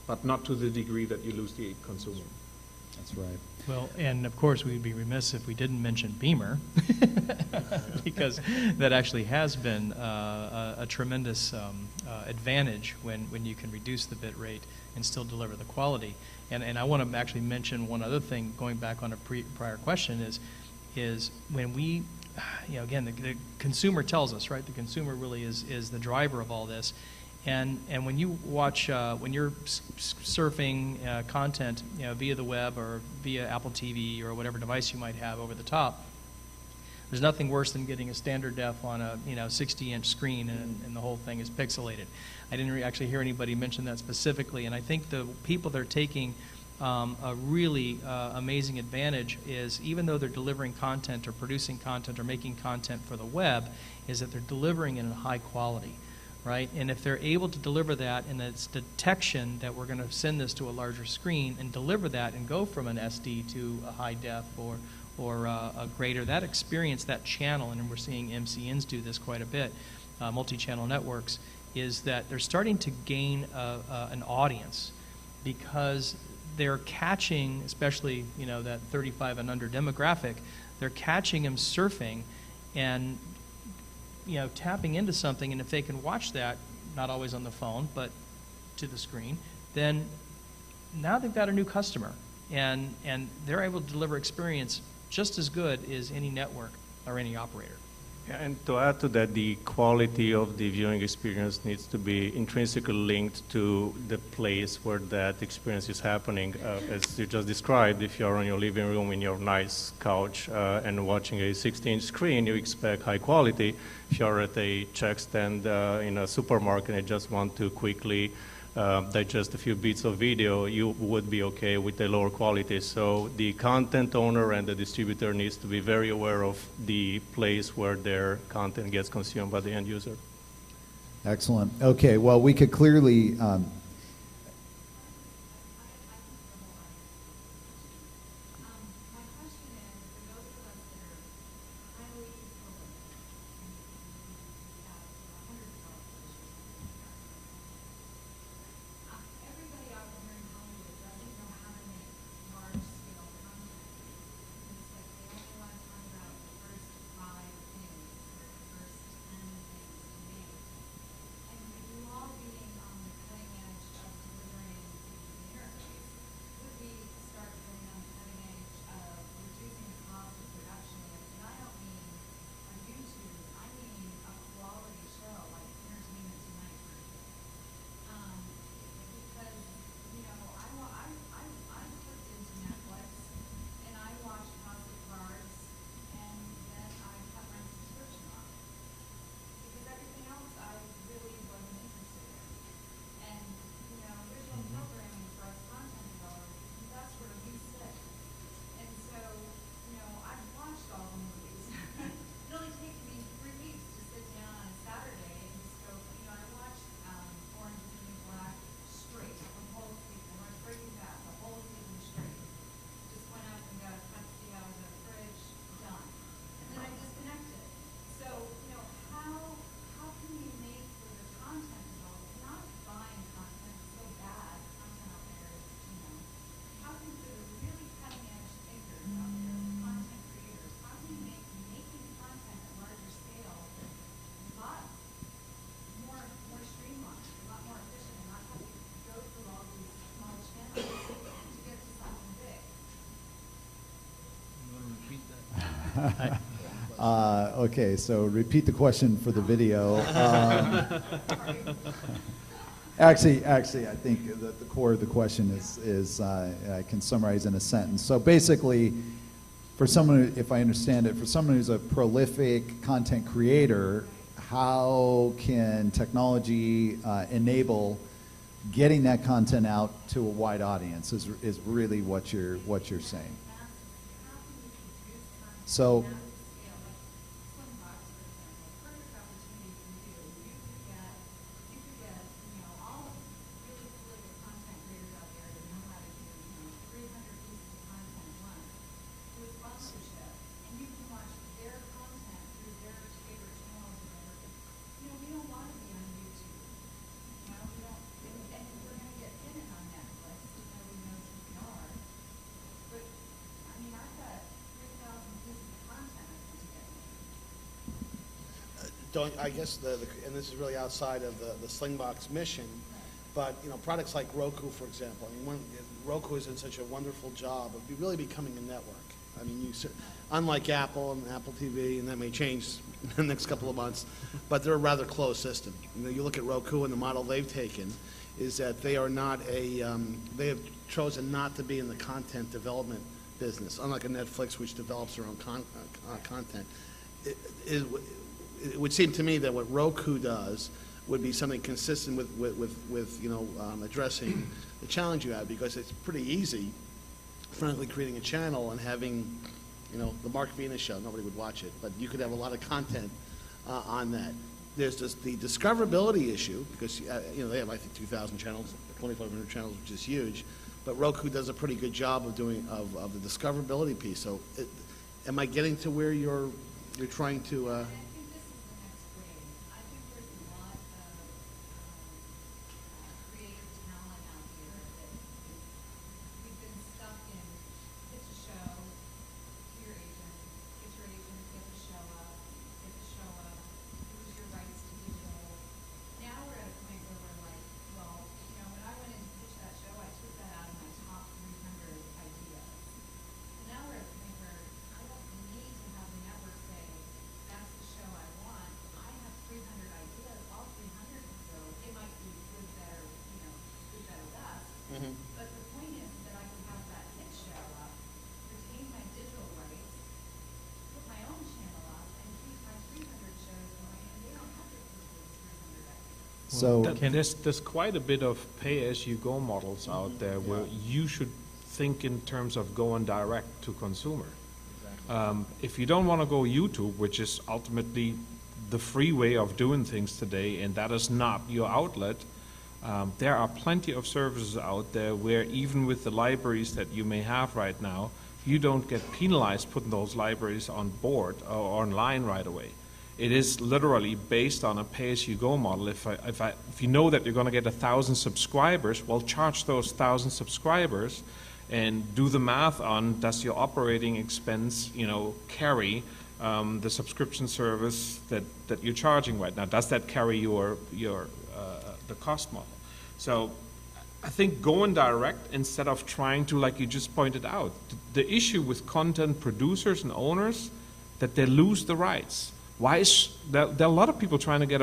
but not to the degree that you lose the consumer. That's right. Well, and of course, we'd be remiss if we didn't mention Beamer, because that actually has been a tremendous advantage when you can reduce the bit rate and still deliver the quality. And I want to actually mention one other thing, going back on a prior question, is when we, again, the consumer tells us, right? The consumer really is the driver of all this. And when you watch, when you're surfing content, via the web or via Apple TV or whatever device you might have over the top, there's nothing worse than getting a standard def on a 60-inch screen and the whole thing is pixelated. I didn't actually hear anybody mention that specifically, and I think the people that are taking a really amazing advantage is, even though they're delivering content or producing content or making content for the web, is that they're delivering it in high quality. Right? And if they're able to deliver that, and it's detection that we're going to send this to a larger screen and deliver that and go from an SD to a high def or or a greater, that experience, that channel, and we're seeing MCNs do this quite a bit, multi-channel networks, is that they're starting to gain an audience because they're catching, especially, you know, that 35 and under demographic, they're catching them surfing and, you know, tapping into something, and if they can watch that, not always on the phone, but to the screen, then now they've got a new customer, and they're able to deliver experience just as good as any network or any operator. Yeah, and to add to that, the quality of the viewing experience needs to be intrinsically linked to the place where that experience is happening. As you just described, if you're on your living room in your nice couch and watching a 60-inch screen, you expect high quality. If you're at a check stand in a supermarket and just want to quickly digest a few bits of video, you would be okay with the lower quality. So the content owner and the distributor needs to be very aware of the place where their content gets consumed by the end user. Excellent. Okay, well, we could clearly My question is, for those of us that are highly prolific, and we have hundreds of television everybody out there in Hollywood doesn't know how to make large-scale content. It's like they only want to talk about the first 5 things, or the first 10 things to make. And with you all being on the cutting edge of delivering the interface, would we start getting on the cutting edge of reducing the cost of production? And I don't mean on YouTube, I mean a quality show like Entertainment Tonight, for example. Because, you know, I'm hooked into Netflix, and I watch House of Cards, and then I cut my subscription off. Because everything else I really wasn't interested in. And, you know, original programming for us content developers, that's where we sit. And so, you know, I've watched all the movies. It only takes me 3 weeks to sit down on a Saturday and just go, you know, I watched Orange is the New Black straight, the whole season. I watched Breaking Bad, the whole season straight. Just went out and got a Pepsi out of the fridge, done. And then I disconnected. So, you know, how can we make for the content development, not buying content so bad, content out there is, you know, how can the really cutting edge thinkers out there, the content creators, how can we make making content at larger scale a lot more streamlined, a lot more efficient, and not have to go through all these small channels to get to something big? You want to repeat that? okay, so repeat the question for the video. Actually, I think that the core of the question is I can summarize in a sentence. So basically, for someone, if I understand it, for someone who's a prolific content creator, how can technology enable getting that content out to a wide audience is really what you're saying. So, I guess and this is really outside of the Slingbox mission, but you know, products like Roku, for example. I mean, Roku is in such a wonderful job of really becoming a network. I mean, unlike Apple and Apple TV, and that may change in the next couple of months, but they're a rather closed system. You know, you look at Roku and the model they've taken is that they are not they have chosen not to be in the content development business, unlike a Netflix which develops their own content. It would seem to me that what Roku does would be something consistent with you know, addressing the challenge you have, because it's pretty easy, frankly, creating a channel and having, you know, the Mark Venus show. Nobody would watch it, but you could have a lot of content on that. There's the discoverability issue, because you know, they have, I think, 2,000 channels, 2,500 channels, which is huge. But Roku does a pretty good job of doing of the discoverability piece. So Am I getting to where you're trying to, I think this is the next wave. I think there's a lot of creative talent out here that we've been stuck in pitch a show, to your agent, get your agent, get the show up, lose your rights to digital. Now we're at a point where we're like, well, you know, when I went in to pitch that show, I took that out of my top 300 ideas. Now we're at a point where I don't need to have the network say, that's the show I want. I have 300 ideas, all 300 can go. They might be good, better, you know, good, better, best. But the point is that I can have that hit show up, retain my digital rights, put my own channel up, and keep my 300 shows going, and they don't have to push those 300 ideas. So, There's quite a bit of pay-as-you-go models out there where you should think in terms of going direct to consumer. If you don't want to go YouTube, which is ultimately the free way of doing things today, and that is not your outlet, there are plenty of services out there where even with the libraries that you may have right now, you don't get penalized putting those libraries on board or online right away. It is literally based on a pay-as-you-go model. If you know that you're going to get 1,000 subscribers, well, charge those 1,000 subscribers and do the math on, does your operating expense, you know, carry the subscription service that you're charging right now? Does that carry the cost model? So I think going direct instead of trying to, like you just pointed out, the issue with content producers and owners, that they lose the rights. Why is there are a lot of people trying to get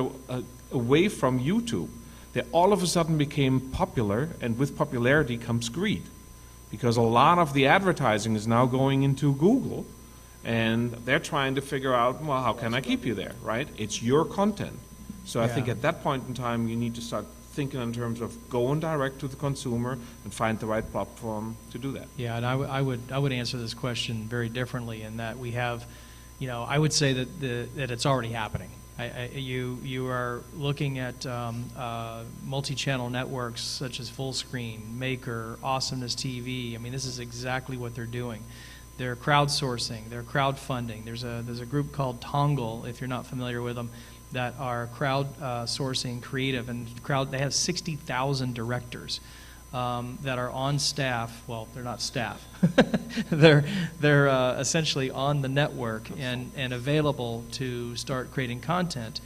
away from YouTube. They all of a sudden became popular, and with popularity comes greed. Because a lot of the advertising is now going into Google, and they're trying to figure out, well, how can I keep you there, right? It's your content. So I think at that point in time, you need to start thinking in terms of going direct to the consumer and find the right platform to do that. Yeah, and I would answer this question very differently in that we have, you know, I would say that it's already happening. You are looking at multi-channel networks such as Fullscreen, Maker, Awesomeness TV. I mean, this is exactly what they're doing. They're crowdsourcing, they're crowdfunding. There's a group called Tongle, if you're not familiar with them, that are crowdsourcing creative, and they have 60,000 directors that are on staff. Well, they're not staff. they're essentially on the network and available to start creating content.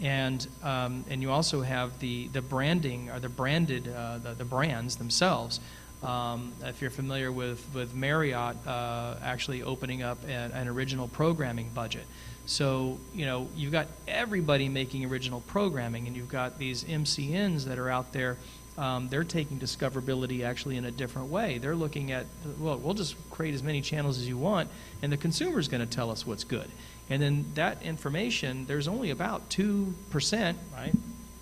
And you also have the branding, or the branded the brands themselves. If you're familiar with Marriott actually opening up an original programming budget. So, you know, you've got everybody making original programming, and you've got these MCNs that are out there. They're taking discoverability actually in a different way. They're looking at, well, we'll just create as many channels as you want, and the consumer's going to tell us what's good. And then that information, there's only about 2%, right?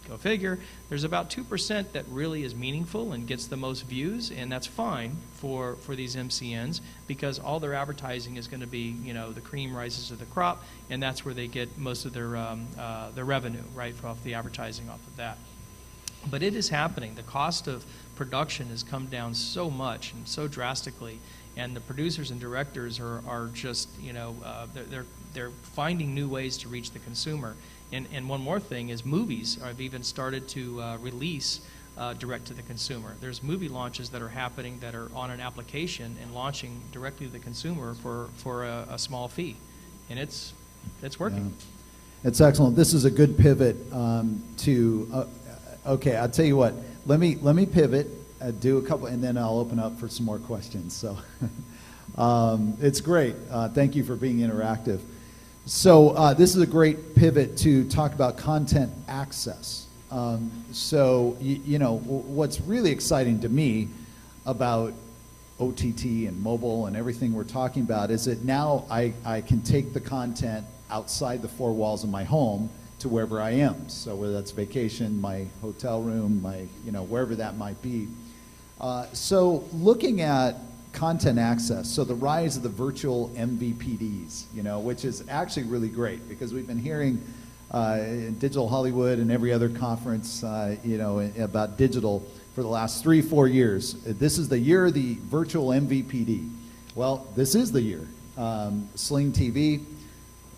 Go figure. There's about 2% that really is meaningful and gets the most views, and that's fine for these MCNs, because all their advertising is going to be, you know, the cream rises to the crop, and that's where they get most of their revenue, right, off the advertising off of that. But it is happening. The cost of production has come down so much and so drastically, and the producers and directors are just, you know, they're finding new ways to reach the consumer. And one more thing is movies have even started to release direct to the consumer. There's movie launches that are happening that are on an application and launching directly to the consumer for a small fee, and it's working. Yeah. It's excellent. This is a good pivot to. Okay, I'll tell you what. Let me pivot, do a couple, and then I'll open up for some more questions. So it's great. Thank you for being interactive. So this is a great pivot to talk about content access. So you know, what's really exciting to me about OTT and mobile and everything we're talking about is that now I can take the content outside the four walls of my home to wherever I am. So whether that's vacation, my hotel room, my, you know, wherever that might be. So looking at content access, so the rise of the virtual MVPDs, you know, which is actually really great, because we've been hearing in Digital Hollywood and every other conference, you know, about digital for the last 3-4 years. This is the year of the virtual MVPD. Well, this is the year Sling TV,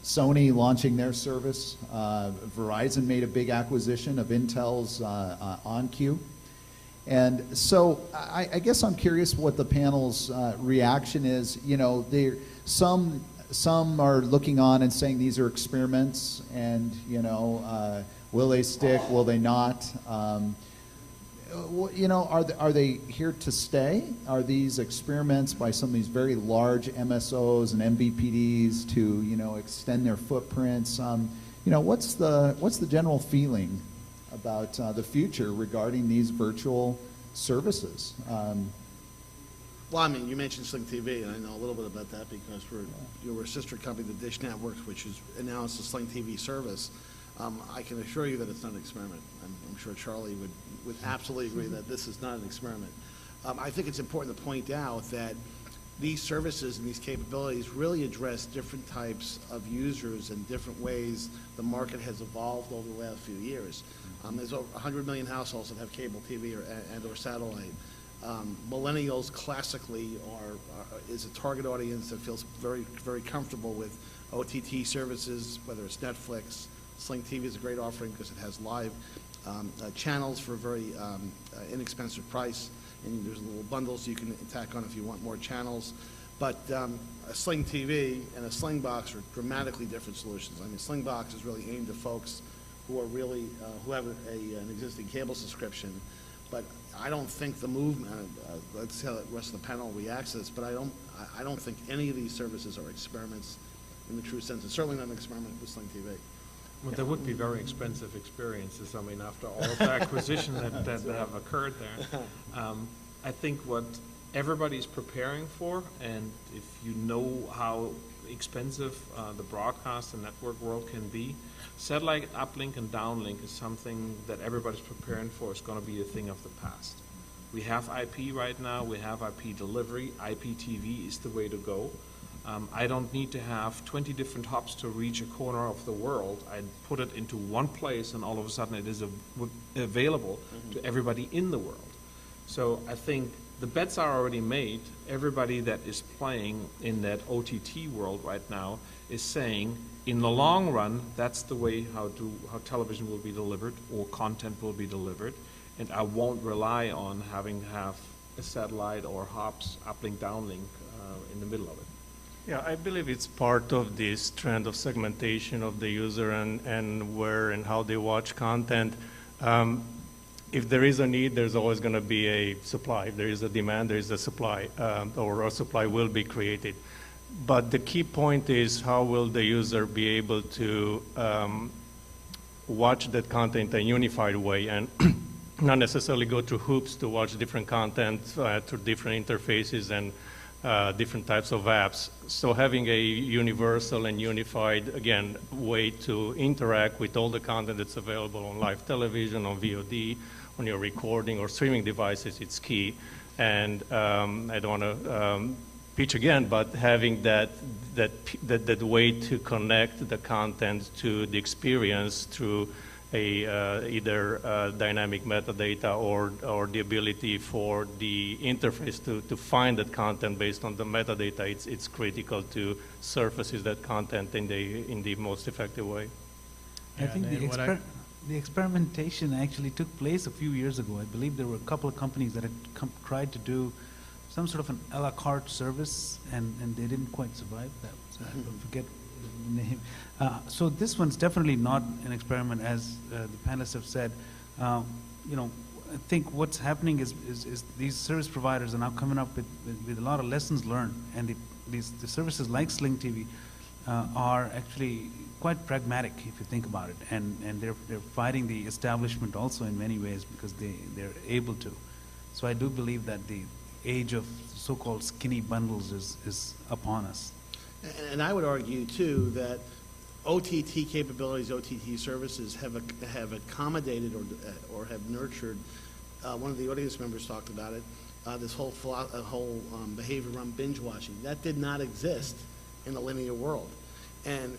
Sony launching their service, Verizon made a big acquisition of Intel's OnQ. And so I guess I'm curious what the panel's reaction is. You know, some are looking on and saying these are experiments, and you know, will they stick? Will they not? You know, are they here to stay? Are these experiments by some of these very large MSOs and MVPDs to, you know, extend their footprints? You know, what's the general feeling about the future regarding these virtual services? Well, I mean, you mentioned Sling TV, and I know a little bit about that because we're a sister company, the Dish Networks, which is announced a Sling TV service. I can assure you that it's not an experiment. I'm sure Charlie would absolutely agree that this is not an experiment. I think it's important to point out that these services and these capabilities really address different types of users and different ways the market has evolved over the last few years. There's over 100 million households that have cable TV or satellite. Millennials classically is a target audience that feels very, very comfortable with OTT services, whether it's Netflix. Sling TV is a great offering because it has live channels for a very inexpensive price, and there's little bundles you can tack on if you want more channels. But a Sling TV and a Sling Box are dramatically different solutions. I mean, Sling Box is really aimed at folks who are really who have an existing cable subscription. But I don't think the movement. Let's see how the rest of the panel reacts to this. But I don't think any of these services are experiments in the true sense. It's certainly not an experiment with Sling TV. Well, there would be very expensive experiences. I mean, after all of the acquisition that have occurred there, I think what everybody's preparing for, and if you know how expensive the broadcast and network world can be, satellite uplink and downlink is something that everybody's preparing for. Is going to be a thing of the past. We have IP right now. We have IP delivery. IPTV is the way to go. I don't need to have 20 different hubs to reach a corner of the world. I put it into one place, and all of a sudden it is available to everybody in the world. So I think the bets are already made. Everybody that is playing in that OTT world right now is saying, in the long run, that's the way how television will be delivered or content will be delivered, and I won't rely on having to have a satellite or hubs, uplink, downlink in the middle of it. Yeah, I believe it's part of this trend of segmentation of the user and where and how they watch content. If there is a need, there's always going to be a supply. If there is a demand, there is a supply, or a supply will be created. But the key point is how will the user be able to watch that content in a unified way and not necessarily go through hoops to watch different content through different interfaces and different types of apps. So having a universal and unified, again, way to interact with all the content that's available on live television, on VOD, on your recording or streaming devices, it's key. And I don't want to pitch again, but having that way to connect the content to the experience through either dynamic metadata or the ability for the interface to find that content based on the metadata, it's critical to surfaces that content in the most effective way. I think the experimentation actually took place a few years ago. I believe there were a couple of companies that had tried to do some sort of an a la carte service, and they didn't quite survive that. So I forget the name. So this one's definitely not an experiment, as the panelists have said. You know, I think what's happening is these service providers are now coming up with a lot of lessons learned, and the services like Sling TV are actually quite pragmatic if you think about it, and they're fighting the establishment also in many ways because they're able to. So I do believe that the age of so-called skinny bundles is upon us. And I would argue, too, that OTT capabilities, OTT services have accommodated or have nurtured, one of the audience members talked about it, this whole behavior around binge watching. That did not exist in the linear world. And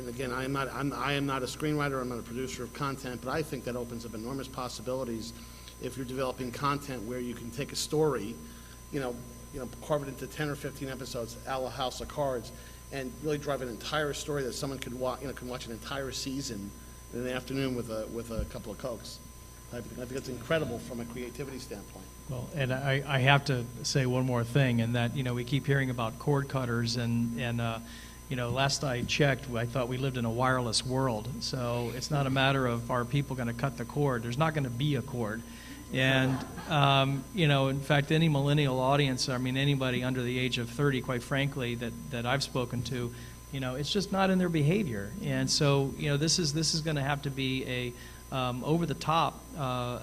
again, I am not a screenwriter, I'm not a producer of content, but I think that opens up enormous possibilities if you're developing content where you can take a story. You know, carve it into 10 or 15 episodes, a la House of Cards, and really drive an entire story that someone could watch, can watch an entire season in the afternoon with a couple of Cokes. I think it's incredible from a creativity standpoint. Well, and I have to say one more thing, and that, we keep hearing about cord cutters, and last I checked, I thought we lived in a wireless world. So it's not a matter of are people going to cut the cord. There's not going to be a cord. And, in fact, any millennial audience, anybody under the age of 30, quite frankly, that I've spoken to, it's just not in their behavior. And so, this is going to have to be a over the top,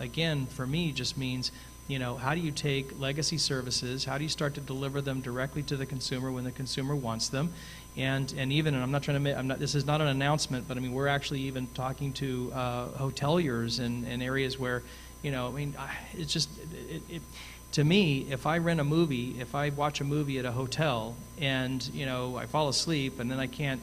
again, for me, just means, how do you take legacy services, how do you start to deliver them directly to the consumer when the consumer wants them? And even, and I'm not trying to this is not an announcement, but we're actually even talking to hoteliers in areas where, it's just, to me, if I rent a movie, if I watch a movie at a hotel and, I fall asleep and then I can't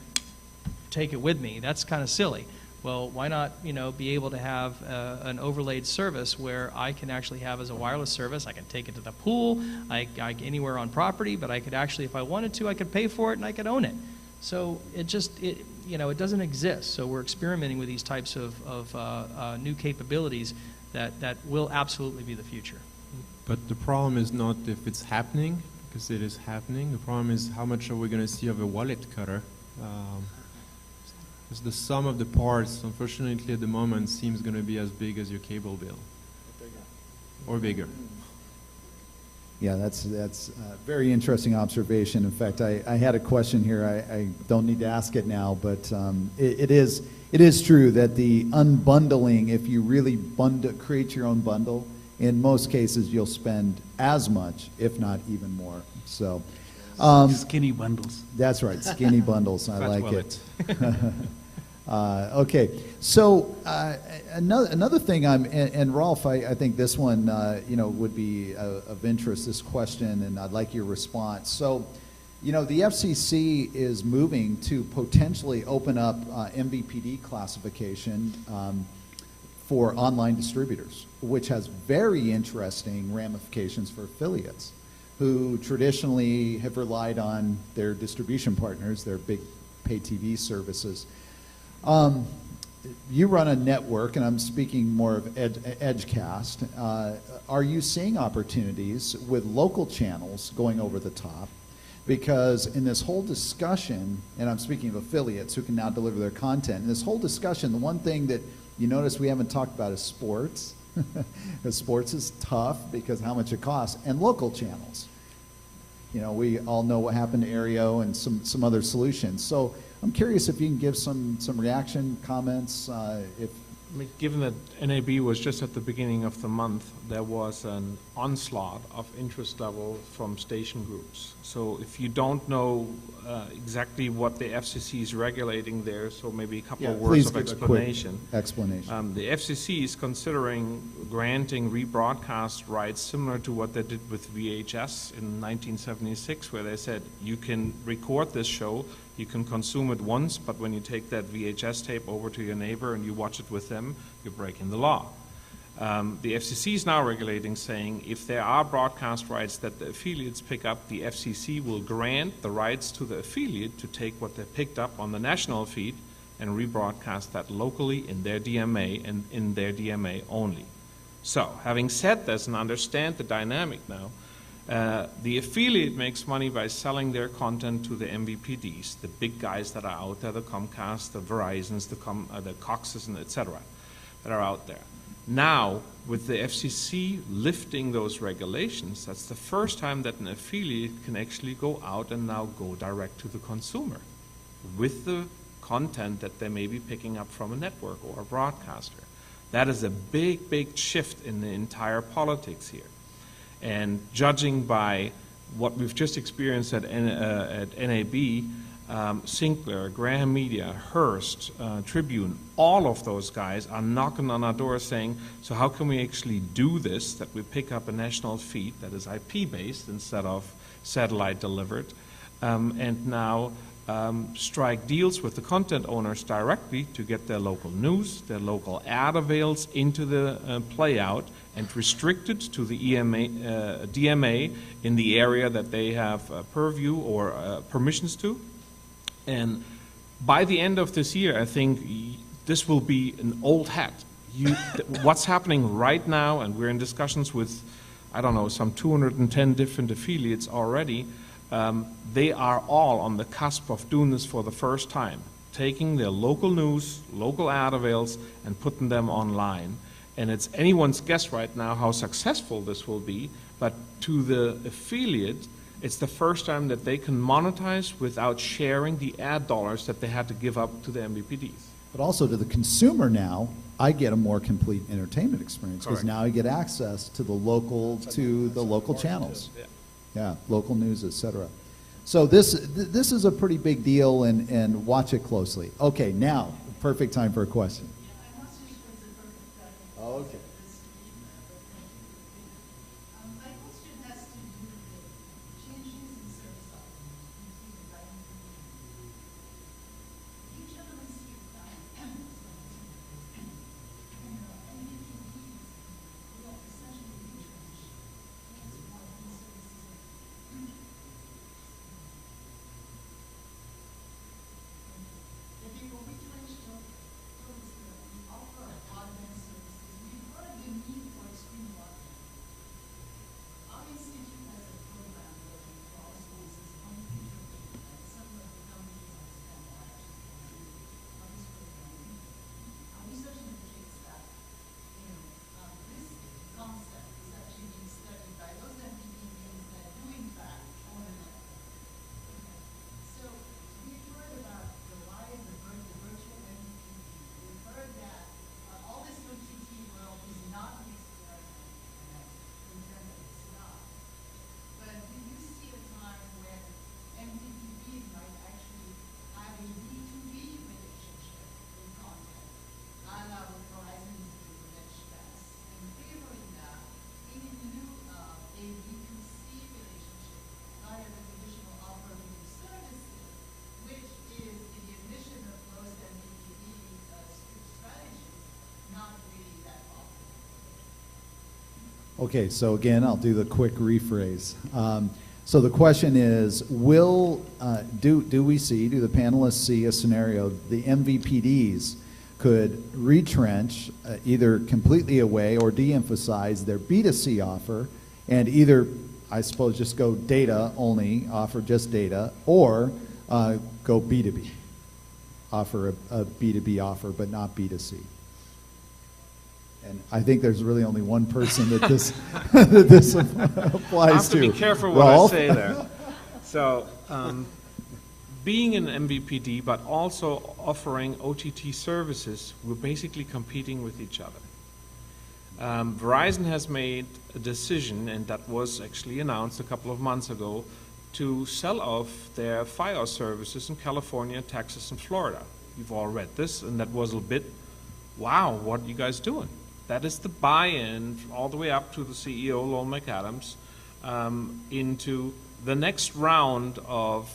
take it with me, that's kind of silly. Well, why not, be able to have an overlaid service where I can actually have as a wireless service, I can take it to the pool, anywhere on property, but I could actually, if I wanted to, I could pay for it and I could own it. So it doesn't exist. So we're experimenting with these types of new capabilities that will absolutely be the future. But the problem is not if it's happening, because it is happening. The problem is how much are we going to see of a wallet cutter? Because the sum of the parts, unfortunately, at the moment, seems going to be as big as your cable bill. Or bigger. Yeah, that's a very interesting observation. In fact, I had a question here. I don't need to ask it now, but it is true that the unbundling, if you really create your own bundle, in most cases you'll spend as much, if not even more. So, skinny bundles. That's right, skinny bundles. I like wallet. it. Okay, so another thing, and Rolf, I think this one would be of interest, this question, and I'd like your response. So, the FCC is moving to potentially open up MVPD classification for online distributors, which has very interesting ramifications for affiliates who traditionally have relied on their distribution partners, their big pay TV services. You run a network, and I'm speaking more of Edgecast. Are you seeing opportunities with local channels going over the top? Because in this whole discussion, and I'm speaking of affiliates who can now deliver their content, in this whole discussion, the one thing that you notice we haven't talked about is sports. Because sports is tough because how much it costs, and local channels. We all know what happened to Aereo and some other solutions. So I'm curious if you can give some reaction, comments, Given that NAB was just at the beginning of the month, there was an onslaught of interest level from station groups. So if you don't know exactly what the FCC is regulating there, so maybe a couple of words of explanation. The FCC is considering granting rebroadcast rights similar to what they did with VHS in 1976, where they said you can record this show, you can consume it once, but when you take that VHS tape over to your neighbor and you watch it with them, you're breaking the law. The FCC is now regulating, saying if there are broadcast rights that the affiliates pick up, the FCC will grant the rights to the affiliate to take what they picked up on the national feed and rebroadcast that locally in their DMA and in their DMA only. So, having said this and understand the dynamic now, the affiliate makes money by selling their content to the MVPDs, the big guys that are out there, the Comcast, the Verizons, the Coxes, and etc., that are out there. Now, with the FCC lifting those regulations, that's the first time that an affiliate can actually go out and now go direct to the consumer with the content that they may be picking up from a network or a broadcaster. That is a big, big shift in the entire politics here. And judging by what we've just experienced at NAB, Sinclair, Graham Media, Hearst, Tribune, all of those guys are knocking on our door saying, so how can we actually do this, that we pick up a national feed that is IP-based instead of satellite delivered, and now strike deals with the content owners directly to get their local news, their local ad avails into the playout, and restricted to the DMA in the area that they have purview or permissions to. And by the end of this year, I think this will be an old hat. What's happening right now, and we're in discussions with, I don't know, some 210 different affiliates already, they are all on the cusp of doing this for the first time, taking their local news, local ad avails, and putting them online. And it's anyone's guess right now how successful this will be, but to the affiliate, it's the first time that they can monetize without sharing the ad dollars that they had to give up to the MVPDs. But also to the consumer now, I get a more complete entertainment experience because Correct. now I get access to the local channels. Yeah, local news, et cetera. So this is a pretty big deal, and watch it closely. Okay, now, perfect time for a question. I'm not so sure it's a perfect time. Oh, okay. My question has to do with changes in service offerings. You gentlemen see it now. MVPDs will essentially retrench. That's why these services if they will retrench those offer broadband services, we've heard the need for extreme broadband. Our institute has a program looking for all schools on the future, and some of the companies on STEM are actually on this program. Our research indicates that, this concept is actually being studied by those MPPs that do in fact own the network. So we've heard about the rise of the virtual MPP. We've heard that all this OTT world is not the experiment, and that's pretend that it's not. But do you see a time when MPPs might actually have a B2B relationship with content, a la what Verizon is doing with Edgecast, and favoring that in lieu of a B2C relationship via the traditional offering of services, which is, in the admission of most MVPD strategies, not really that popular. Okay, so again, I'll do the quick rephrase. So the question is, do the panelists see a scenario the MVPDs could retrench, either completely away or de-emphasize their B2C offer, and either, I suppose, just go data only, offer just data, or go B2B, offer a B2B offer, but not B2C? And I think there's really only one person that this that this applies I have to be careful what Rolf? I say there. So, being an MVPD, but also offering OTT services, we're basically competing with each other. Verizon has made a decision, and that was actually announced a couple of months ago, to sell off their Fios services in California, Texas, and Florida. You've all read this, and that was a bit, wow, what are you guys doing? That is the buy-in all the way up to the CEO, Lowell McAdams, into the next round of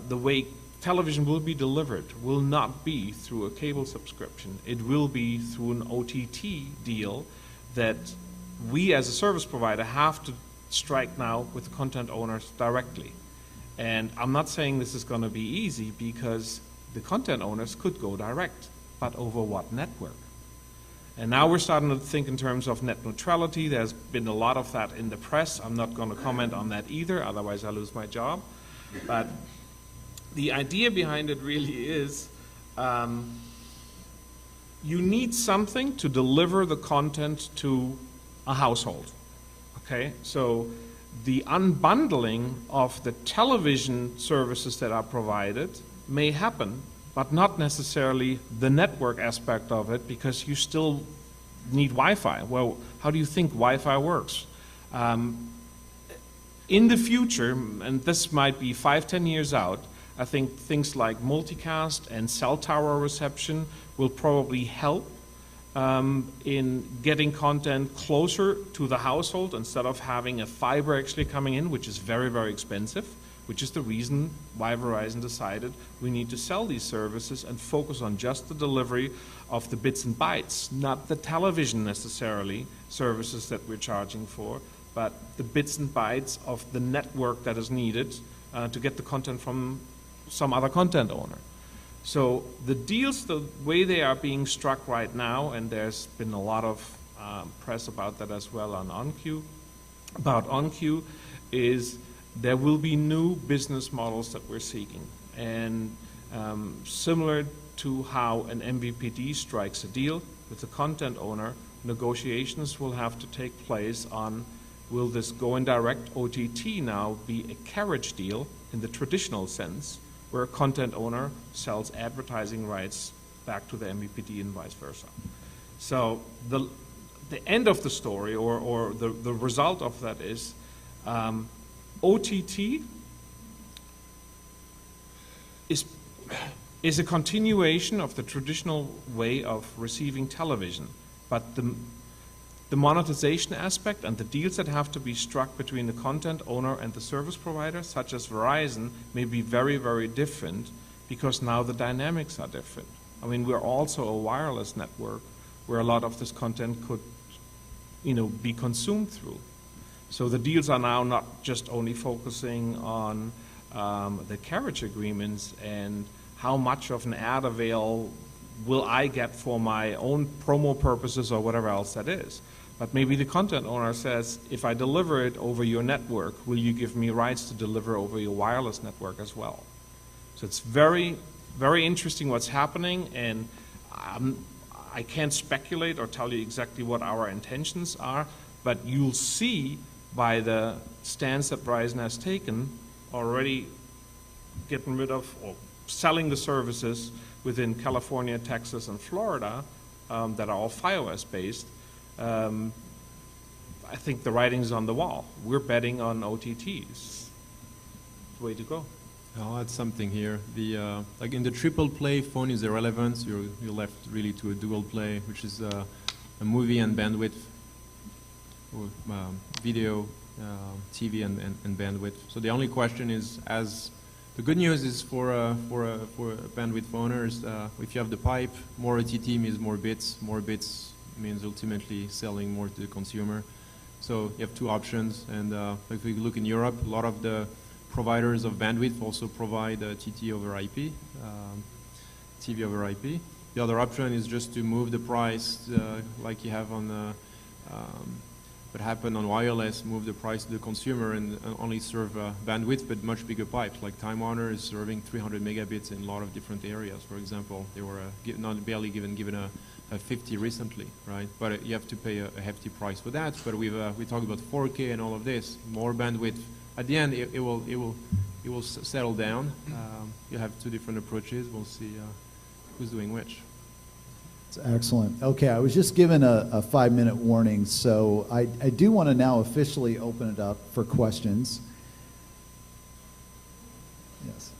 the way television will be delivered will not be through a cable subscription. It will be through an OTT deal that we as a service provider have to strike now with the content owners directly. And I'm not saying this is going to be easy because the content owners could go direct, but over what network? And now we're starting to think in terms of net neutrality. There's been a lot of that in the press. I'm not going to comment on that either, otherwise I lose my job. But the idea behind it really is you need something to deliver the content to a household. Okay, so the unbundling of the television services that are provided may happen, but not necessarily the network aspect of it, because you still need Wi-Fi. Well, how do you think Wi-Fi works? In the future, and this might be 5-10 years out, I think things like multicast and cell tower reception will probably help in getting content closer to the household instead of having a fiber actually coming in, which is very, very expensive. which is the reason why Verizon decided we need to sell these services and focus on just the delivery of the bits and bytes, not the television necessarily services that we're charging for, but the bits and bytes of the network that is needed to get the content from some other content owner. So the deals, the way they are being struck right now, and there's been a lot of press about that as well on OnQ, is there will be new business models that we're seeking. And similar to how an MVPD strikes a deal with the content owner, negotiations will have to take place on, will this go in direct OTT now be a carriage deal in the traditional sense, where a content owner sells advertising rights back to the MVPD and vice versa. So the end of the story, or the result of that is OTT is a continuation of the traditional way of receiving television, but the monetization aspect and the deals that have to be struck between the content owner and the service provider, such as Verizon, may be very, very different because now the dynamics are different. I mean, we're also a wireless network where a lot of this content could, be consumed through. So the deals are now not just only focusing on the carriage agreements and how much of an ad avail will I get for my own promo purposes or whatever else that is. But maybe the content owner says, if I deliver it over your network, will you give me rights to deliver over your wireless network as well? So it's very, very interesting what's happening, and I can't speculate or tell you exactly what our intentions are, but you'll see by the stance that Verizon has taken, already getting rid of or selling the services within California, Texas, and Florida that are all Fios based. I think the writing's on the wall. We're betting on OTTs. Way to go. I'll add something here. The like in the triple play, phone is irrelevant. You're left really to a dual play, which is a movie and bandwidth, or video, TV and bandwidth. So the only question is, the good news is for bandwidth owners, if you have the pipe, more OTT means more bits. More bits means ultimately selling more to the consumer. So you have two options, and if we look in Europe, a lot of the providers of bandwidth also provide TT over IP, TV over IP. The other option is just to move the price, like you have on what happened on wireless, move the price to the consumer and only serve bandwidth, but much bigger pipes. Like Time Warner is serving 300 megabits in a lot of different areas. For example, they were barely given a 50 recently, right? But you have to pay a hefty price for that. But we talk about 4K and all of this, more bandwidth. At the end, it will settle down. You have two different approaches. We'll see who's doing which. It's excellent. Okay, I was just given a 5-minute warning, so I do want to now officially open it up for questions. Yes.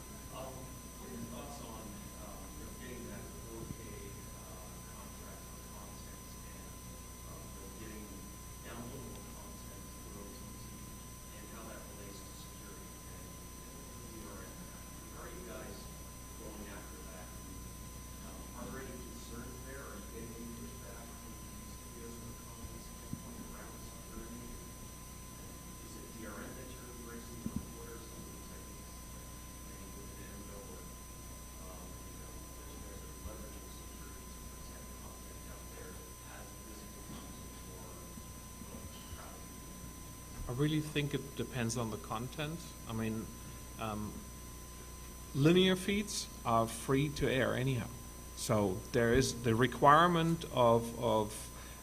I really think it depends on the content. I mean, linear feeds are free to air anyhow. So there is the requirement of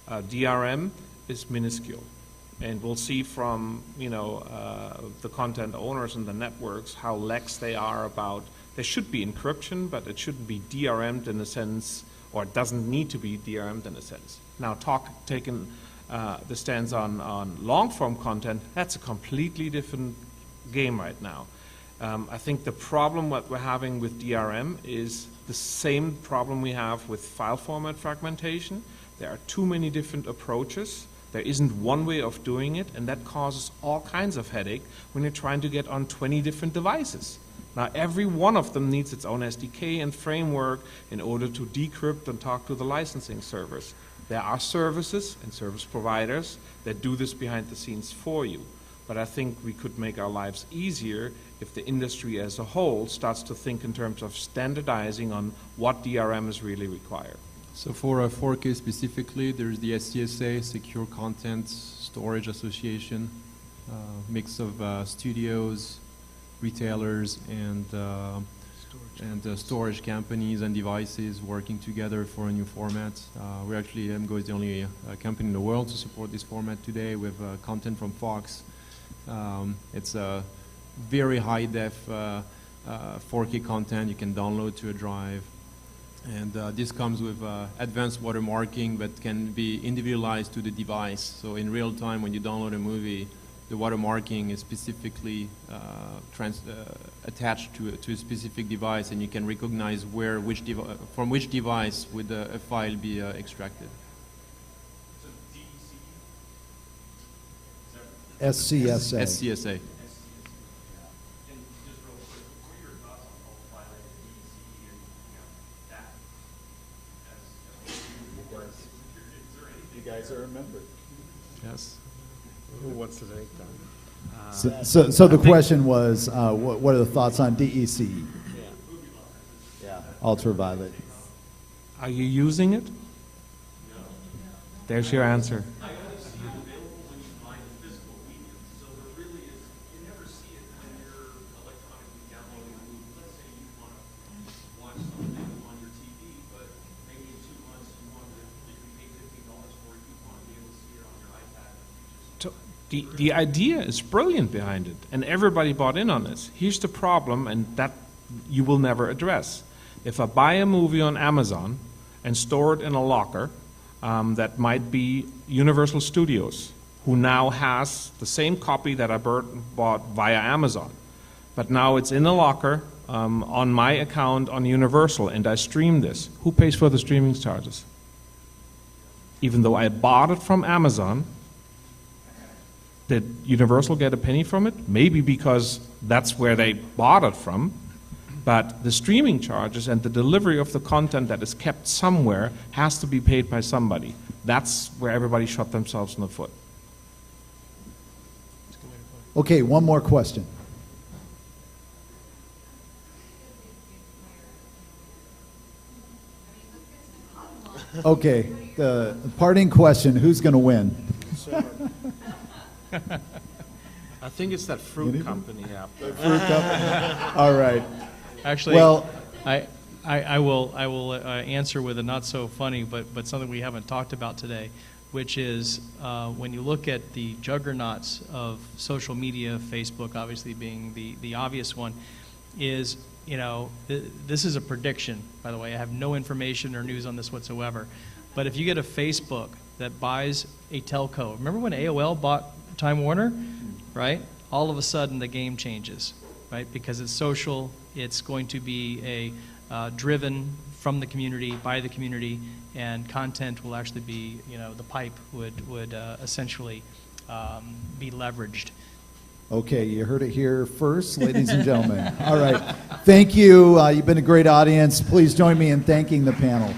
DRM is minuscule. And we'll see from, the content owners and the networks how lax they are about, there should be encryption, but it shouldn't be DRM'd in a sense, or it doesn't need to be DRM'd in a sense. Now, taking the stance on long-form content, that's a completely different game right now. I think the problem what we're having with DRM is the same problem we have with file format fragmentation. There are too many different approaches There isn't one way of doing it, and that causes all kinds of headache when you're trying to get on 20 different devices. Now, every one of them needs its own SDK and framework in order to decrypt and talk to the licensing servers. There are services and service providers that do this behind the scenes for you. But I think we could make our lives easier if the industry as a whole starts to think in terms of standardizing on what DRM is really required. So for 4K specifically, there's the SCSA, Secure Content Storage Association, mix of studios, retailers, and storage companies and devices working together for a new format. We're actually, MGO is the only company in the world to support this format today with content from Fox. It's a very high def 4K content you can download to a drive. And this comes with advanced watermarking that can be individualized to the device. So in real time, when you download a movie, the watermarking is specifically attached to a specific device, and you can recognize from which device would a file be extracted. SCSA. SCSA. You guys are a member. Yes. Who wants to take that? So the question was, what are the thoughts on DEC? Yeah. Ultraviolet. Are you using it? There's your answer. The idea is brilliant behind it, and everybody bought in on this. Here's the problem, and that you will never address. If I buy a movie on Amazon and store it in a locker, that might be Universal Studios, who now has the same copy that I bought via Amazon. But now it's in a locker on my account on Universal, and I stream this. Who pays for the streaming charges? Even though I bought it from Amazon, did Universal get a penny from it? Maybe because that's where they bought it from. But the streaming charges and the delivery of the content that is kept somewhere has to be paid by somebody. That's where everybody shot themselves in the foot. Okay, one more question. Okay, the parting question, who's going to win? I think it's that fruit company app. Fruit company? All right. Actually, Well, I will answer with a not so funny, but something we haven't talked about today, which is when you look at the juggernauts of social media, Facebook obviously being the obvious one, is, you know, this is a prediction, by the way. I have no information or news on this whatsoever. But if you get a Facebook that buys a telco, remember when AOL bought Time Warner, right? All of a sudden the game changes, right? Because it's social, it's going to be driven from the community, by the community, and content will actually be, you know, the pipe would essentially be leveraged. okay, you heard it here first, ladies and gentlemen. All right. Thank you. You've been a great audience. Please join me in thanking the panel.